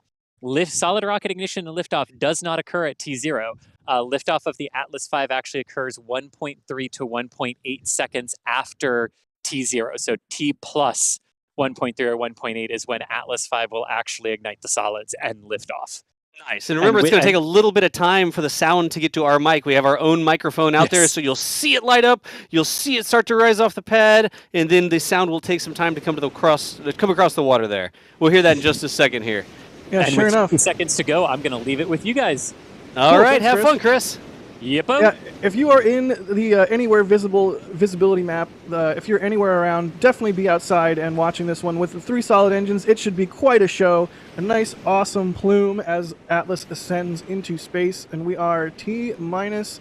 solid rocket ignition and liftoff does not occur at T0. Liftoff of the Atlas V actually occurs 1.3 to 1.8 seconds after T0, so T plus 1.3 or 1.8 is when Atlas V will actually ignite the solids and lift off. Nice. And remember, it's going to take a little bit of time for the sound to get to our mic. We have our own microphone out there, so you'll see it light up. You'll see it start to rise off the pad, and then the sound will take some time to come across the water there. We'll hear that in just a second here. Yeah, and sure with enough. 2 seconds to go, I'm going to leave it with you guys. All right, thanks, have Chris. fun, Chris. Yep. Yeah, if you are in the anywhere visibility map, if you're anywhere around, definitely be outside and watching this one. With the 3 solid engines, it should be quite a show. A nice, awesome plume as Atlas ascends into space, and we are T-minus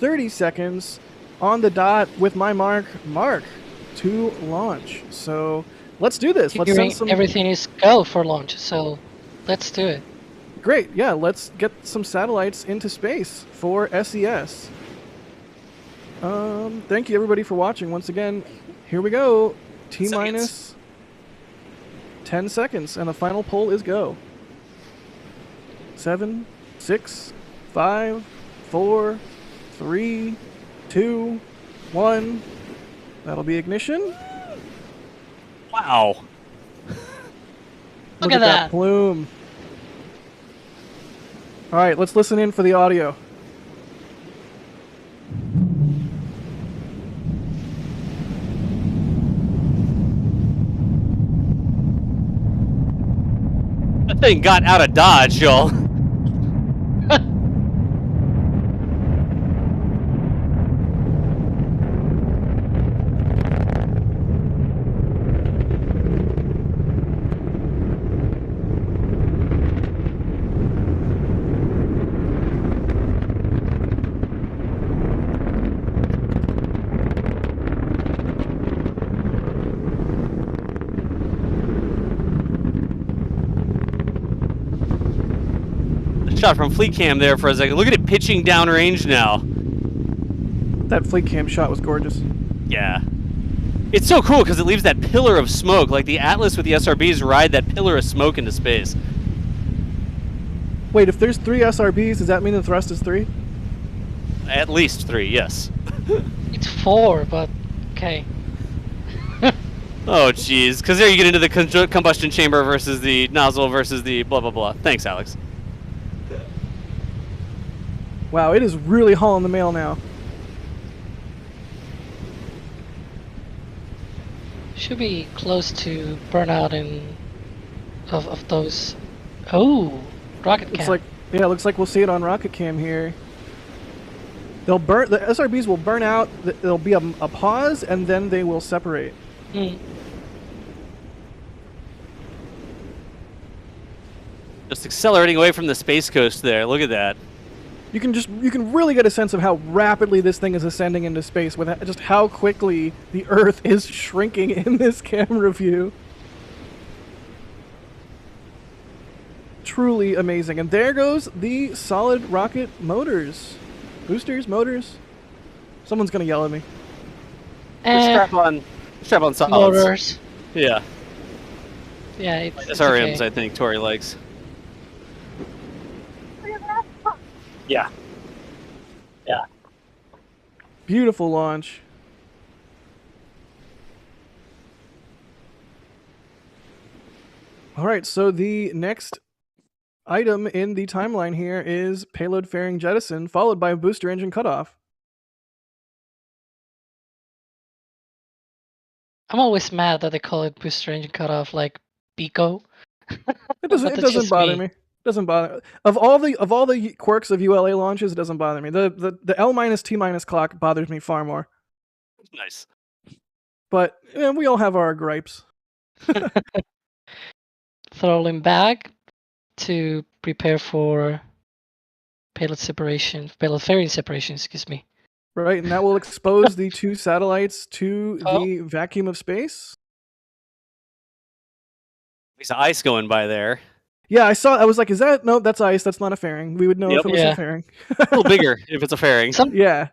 30 seconds on the dot with my mark to launch. So let's do this. Let's send some... Everything is go for launch, so let's do it. Great, yeah, let's get some satellites into space for SES. Thank you everybody for watching. Once again, here we go. T-minus 10 seconds, and the final poll is go. 7, 6, 5, 4, 3, 2, 1. That'll be ignition. Wow. Look that at that plume. All right, let's listen in for the audio. That thing got out of Dodge, y'all. Shot from fleet cam there for a second. Look at it pitching downrange now. That fleet cam shot was gorgeous. Yeah. It's so cool because it leaves that pillar of smoke. Like the Atlas with the SRBs ride that pillar of smoke into space. Wait, if there's 3 SRBs, does that mean the thrust is 3? At least 3, yes. It's 4, but okay. Oh, jeez. Because there you get into the combustion chamber versus the nozzle versus the blah, blah, blah. Thanks, Alex. Wow, it is really hauling the mail now. Should be close to burnout of those. Oh, rocket cam. Looks like we'll see it on rocket cam here. The SRBs will burn out. There'll be a pause, and then they will separate. Just accelerating away from the space coast there. Look at that. You can really get a sense of how rapidly this thing is ascending into space with just how quickly the Earth is shrinking in this camera view. Truly amazing. And there goes the solid rocket motors. Boosters, motors. Someone's gonna yell at me. Strap on solids. Motors. Yeah. Yeah, it's SRMs, okay. I think Tori likes. Yeah. Yeah. Beautiful launch. All right, so the next item in the timeline here is payload fairing jettison, followed by booster engine cutoff. I'm always mad that they call it booster engine cutoff, like Pico. It doesn't bother me. Doesn't bother. Of all the quirks of ULA launches, it doesn't bother me. The L minus T minus clock bothers me far more. Nice. But we all have our gripes. Throttling back to prepare for payload fairing separation, excuse me. Right, and that will expose the 2 satellites to the vacuum of space. There's ice going by there. Yeah, I was like, is that... No, that's ice. That's not a fairing. We would know if it was a fairing. A little bigger if it's a fairing. Yeah.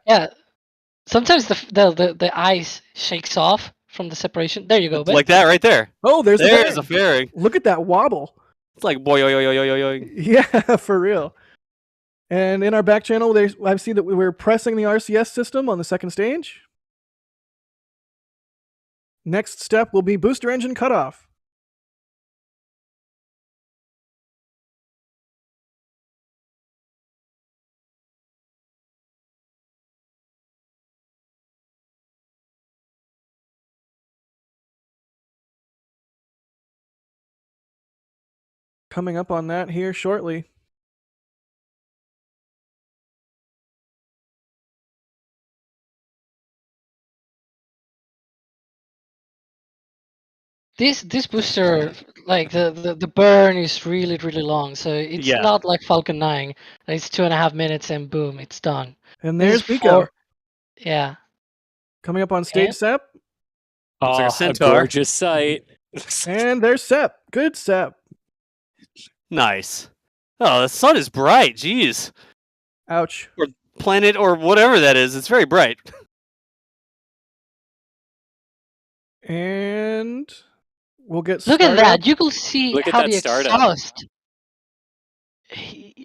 Sometimes the ice shakes off from the separation. There you go, Ben. Like that right there. Oh, there's a fairing. Look at that wobble. It's like boy, yo, yo, yo, yo, yo. Yeah, for real. And in our back channel, I see that we're pressing the RCS system on the second stage. Next step will be booster engine cutoff. Coming up on that here shortly. This booster, like the burn is really long, so it's Yeah. not like Falcon 9. It's 2.5 minutes and boom, it's done. And This there's is Pico. Yeah. Coming up on stage, And- Sep. Looks like a A centaur. gorgeous sight. And there's Sep. Good Sep. Nice. Oh, the sun is bright. Jeez. Ouch. Or planet or whatever that is. It's very bright. And we'll get Look at started. that. You could see Look at how that the startup. exhaust.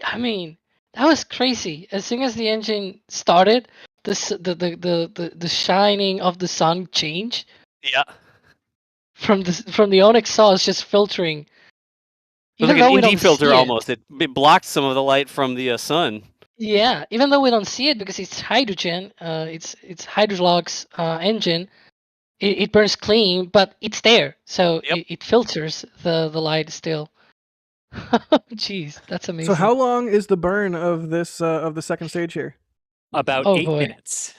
I mean, that was crazy. As soon as the engine started, the shining of the sun changed Yeah. from the own exhaust just filtering. It was Even like though an we ND don't filter see it. almost. It blocked some of the light from the sun. Yeah, even though we don't see it because it's hydrogen, it's Hydrolox engine. It burns clean, but it's there, so Yep. it filters the light still. Jeez, that's amazing. So how long is the burn of this of the second stage here? About Oh, 8 boy. minutes.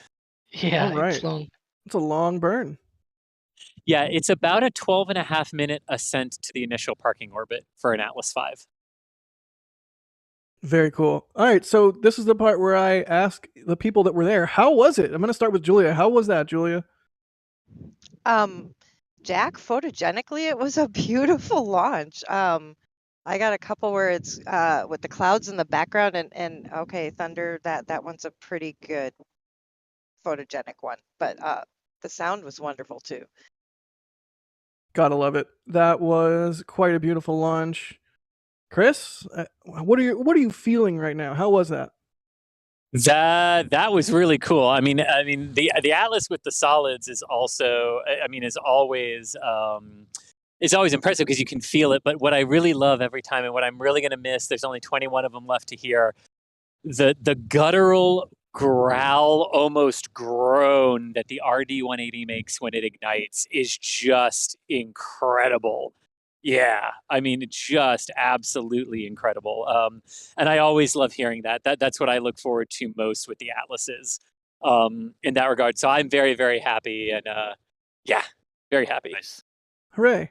Yeah, All right. it's long. It's a long burn. Yeah, it's about a 12.5 minute ascent to the initial parking orbit for an Atlas V. Very cool. All right, so this is the part where I ask the people that were there, how was it? I'm going to start with Julia. How was that, Julia? Jack, photogenically, it was a beautiful launch. I got a couple where it's with the clouds in the background, and okay, Thunder, that one's a pretty good photogenic one, but the sound was wonderful too. Gotta love it. That was quite a beautiful launch. Chris, what are you feeling right now? How was that? That was really cool. I mean, the Atlas with the solids is also, is always impressive because you can feel it. But what I really love every time, and what I'm really going to miss, there's only 21 of them left to hear, the guttural growl, almost groan that the RD-180 makes when it ignites is just incredible. Yeah, I mean, just absolutely incredible. And I always love hearing that. That's what I look forward to most with the Atlases in that regard. So I'm very, very happy, and yeah, very happy. Nice. Hooray.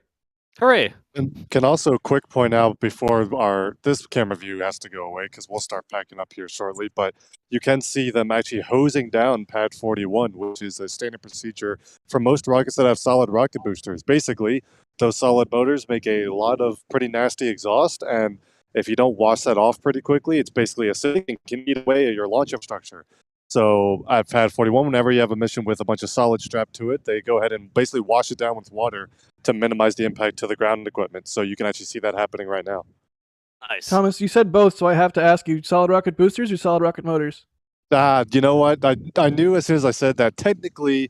Hooray. And can also quick point out before this camera view has to go away because we'll start packing up here shortly, but you can see them actually hosing down pad 41, which is a standard procedure for most rockets that have solid rocket boosters. Basically, those solid motors make a lot of pretty nasty exhaust, and if you don't wash that off pretty quickly, it's basically acidic and can eat away at your launch infrastructure. So at pad 41, whenever you have a mission with a bunch of solids strapped to it, they go ahead and basically wash it down with water to minimize the impact to the ground equipment. So you can actually see that happening right now. Nice. Thomas, you said both, so I have to ask you, solid rocket boosters or solid rocket motors? You know what? I knew as soon as I said that technically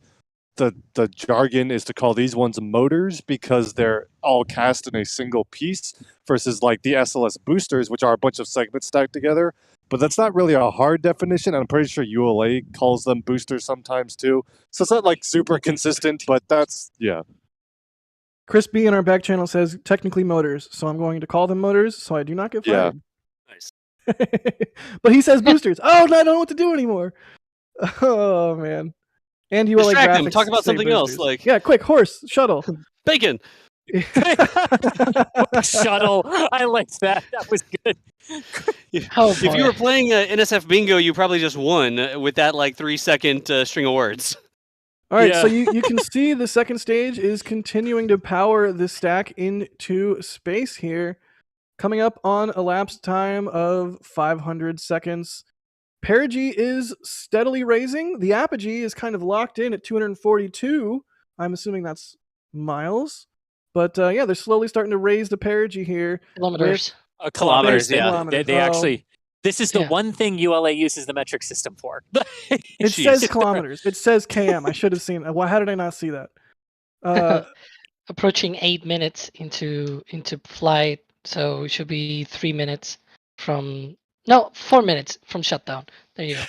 the jargon is to call these ones motors because they're all cast in a single piece versus like the SLS boosters, which are a bunch of segments stacked together. But that's not really a hard definition. I'm pretty sure ULA calls them boosters sometimes too. So it's not like super consistent, but that's, yeah. Chris B in our back channel says technically motors, so I'm going to call them motors so I do not get fired. Nice. But he says boosters. Oh, no, I don't know what to do anymore. Oh, man. And ULA Distract him. graphics Talk about say something else, boosters. like- Yeah, quick, horse, shuttle. Bacon. Shuttle. I liked that. That was good. Oh, If you boy. were playing NSF Bingo, you probably just won with that like 3-second string of words. All right, Yeah. so you can see the second stage is continuing to power the stack into space here. Coming up on a lapse time of 500 seconds. Perigee is steadily raising. The apogee is kind of locked in at 242. I'm assuming that's miles. But yeah, they're slowly starting to raise the perigee here. Kilometers. Kilometers, Kilometers, yeah. They Kilometers. actually, this is the Yeah. one thing ULA uses the metric system for. It Jeez. says kilometers. It says km. I should have seen that. Why? How did I not see that? Approaching 8 minutes into flight, so it should be 3 minutes from 4 minutes from shutdown. There you go.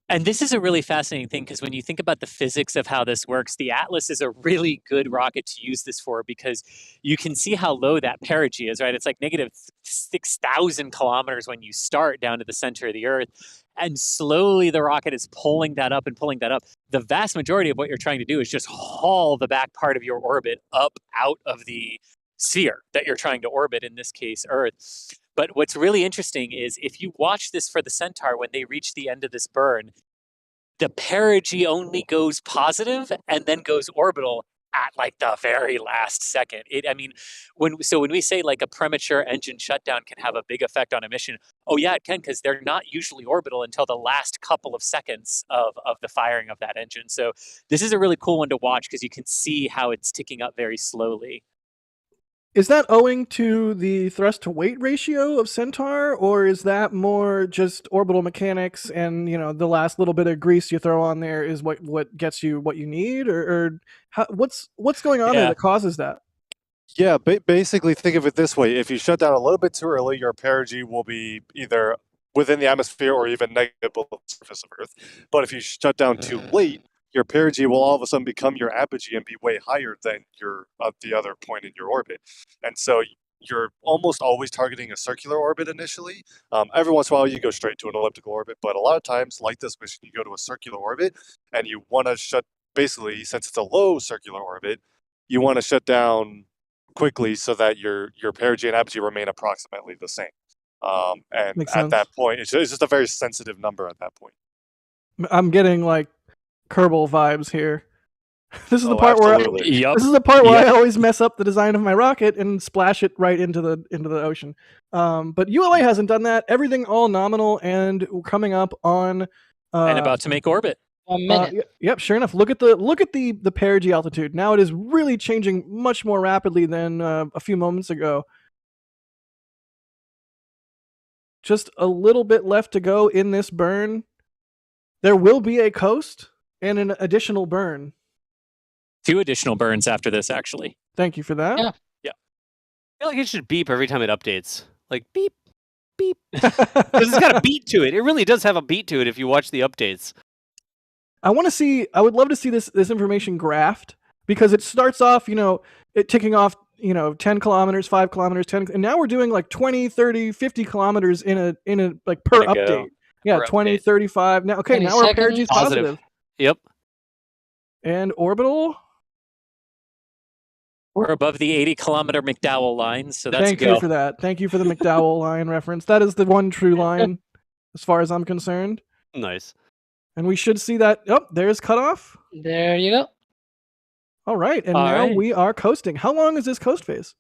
And this is a really fascinating thing because when you think about the physics of how this works, the Atlas is a really good rocket to use this for because you can see how low that perigee is, right? It's like negative 6,000 kilometers when you start down to the center of the Earth. And slowly the rocket is pulling that up and pulling that up. The vast majority of what you're trying to do is just haul the back part of your orbit up out of the sphere that you're trying to orbit, in this case, Earth. But what's really interesting is if you watch this for the Centaur, when they reach the end of this burn, the perigee only goes positive and then goes orbital at like the very last second. When we say like a premature engine shutdown can have a big effect on a mission, oh yeah, it can, because they're not usually orbital until the last couple of seconds of the firing of that engine. So this is a really cool one to watch because you can see how it's ticking up very slowly. Is that owing to the thrust to weight ratio of Centaur, or is that more just orbital mechanics and, the last little bit of grease you throw on there is what gets you what you need, or what's going on there that causes that? Yeah, basically think of it this way. If you shut down a little bit too early, your perigee will be either within the atmosphere or even negative below the surface of Earth. But if you shut down too late, your perigee will all of a sudden become your apogee and be way higher than your the other point in your orbit. And so you're almost always targeting a circular orbit initially. Every once in a while you go straight to an elliptical orbit, but a lot of times, like this mission, you go to a circular orbit and you want to basically, since it's a low circular orbit, you want to shut down quickly so that your perigee and apogee remain approximately the same. And Makes at sense. that point, it's just a very sensitive number at that point. I'm getting like Kerbal vibes here. This is the Oh, part absolutely. where this is the part where I always mess up the design of my rocket and splash it right into the ocean. But ULA hasn't done that. Everything all nominal and coming up on and about to make orbit. 1 minute. Yep, sure enough. Look at the perigee altitude. Now it is really changing much more rapidly than a few moments ago. Just a little bit left to go in this burn. There will be a coast and an additional burn. 2 additional burns after this, actually. Thank you for that. Yeah. I feel like it should beep every time it updates. Like beep, beep. Because it's got a beat to it. It really does have a beat to it if you watch the updates. I would love to see this information graphed, because it starts off, it ticking off, 10 kilometers, 5 kilometers, 10, and now we're doing like 20, 30, 50 kilometers in a like per update. Yeah, Per 20, update. 35. Now, okay, now our perigee is positive. Yep. And orbital. We're above the 80-kilometer McDowell line, so that's Thank you for that. Thank you for the McDowell line reference. That is the one true line, as far as I'm concerned. Nice. And we should see that. Oh, there's Cutoff. There you go. All right, and now we are coasting. How long is this coast phase?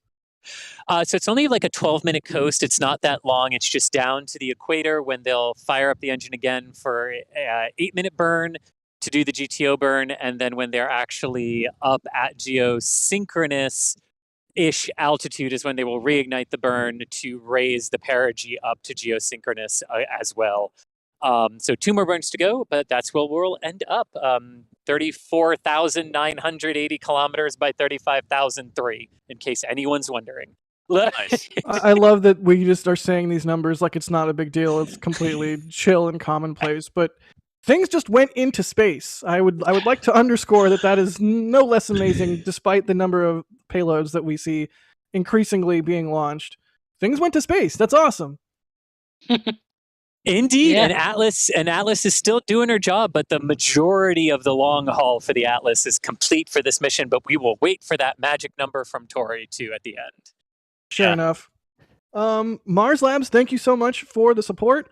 So it's only like a 12-minute coast. It's not that long. It's just down to the equator when they'll fire up the engine again for an 8-minute burn to do the GTO burn, and then when they're actually up at geosynchronous-ish altitude is when they will reignite the burn to raise the perigee up to geosynchronous as well. So 2 more burns to go, but that's where we'll end up. 34,980 kilometers by 35,003, in case anyone's wondering. Nice. I love that we just are saying these numbers like it's not a big deal. It's completely chill and commonplace, but things just went into space. I would like to underscore that is no less amazing, despite the number of payloads that we see increasingly being launched. Things went to space. That's awesome. Indeed, and Atlas is still doing her job, but the majority of the long haul for the Atlas is complete for this mission. But we will wait for that magic number from Tori too at the end. Sure enough. Mars Labs, thank you so much for the support.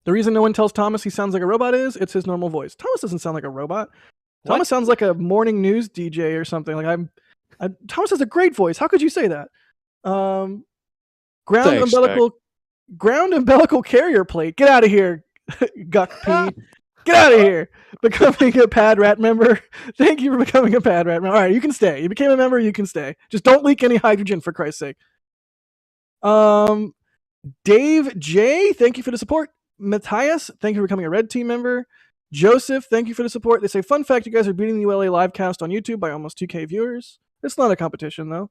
The reason no one tells Thomas he sounds like a robot is it's his normal voice. Thomas doesn't sound like a robot. What? Thomas sounds like a morning news DJ or something. Like Thomas has a great voice. How could you say that? Ground umbilical carrier plate. Get out of here, Guck P. Get out of here. Becoming a Pad Rat member. Thank you for becoming a Pad Rat member. All right, you can stay. You became a member, you can stay. Just don't leak any hydrogen, for Christ's sake. Dave J, thank you for the support. Matthias, thank you for becoming a Red Team member. Joseph, thank you for the support. They say, fun fact, you guys are beating the ULA livecast on YouTube by almost 2K viewers. It's not a competition, though.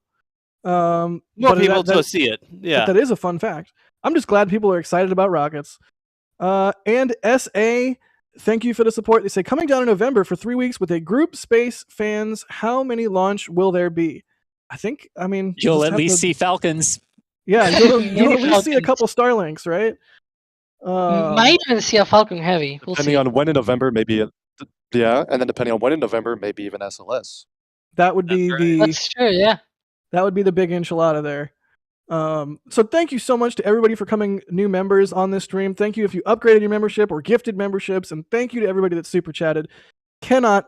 More but people to see it. Yeah. But that is a fun fact. I'm just glad people are excited about rockets. And SA, thank you for the support. They say, coming down in November for 3 weeks with a group space fans, how many launch will there be? You'll at least see Falcons. Yeah, you'll at least see a Falcons. couple Starlinks, right? Might even see a Falcon Heavy. We'll Depending see. on when in November, maybe and then depending on when in November, maybe even SLS. That would be That's true, yeah. That would be the big enchilada there. So thank you so much to everybody for coming new members on this stream. Thank you if you upgraded your membership or gifted memberships, and thank you to everybody that super chatted. Cannot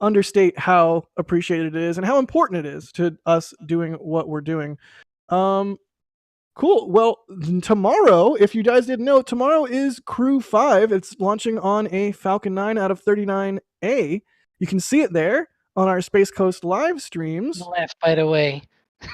understate how appreciated it is and how important it is to us doing what we're doing. Cool. Well, tomorrow, if you guys didn't know, tomorrow is Crew 5. It's launching on a Falcon 9 out of 39A. You can see it there on our Space Coast live streams. Left, by the way.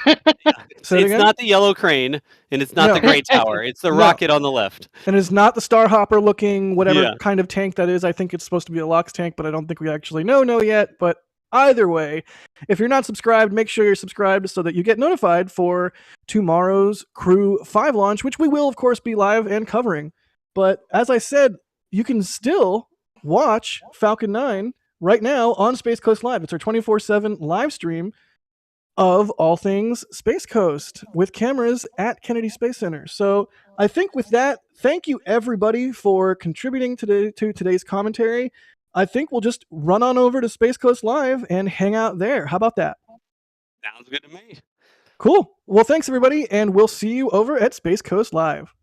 It's not the yellow crane, and it's not the gray tower. It's the rocket on the left. And it's not the Starhopper looking whatever kind of tank that is. I think it's supposed to be a LOX tank, but I don't think we actually know yet. But either way, if you're not subscribed, make sure you're subscribed so that you get notified for tomorrow's Crew 5 launch, which we will, of course, be live and covering. But as I said, you can still watch Falcon 9 right now on Space Coast Live. It's our 24/7 live stream of all things Space Coast with cameras at Kennedy Space Center. So I think with that, thank you everybody for contributing to today's commentary. I think we'll just run on over to Space Coast Live and hang out there. How about that? Sounds good to me. Cool. Well, thanks everybody, and we'll see you over at Space Coast Live.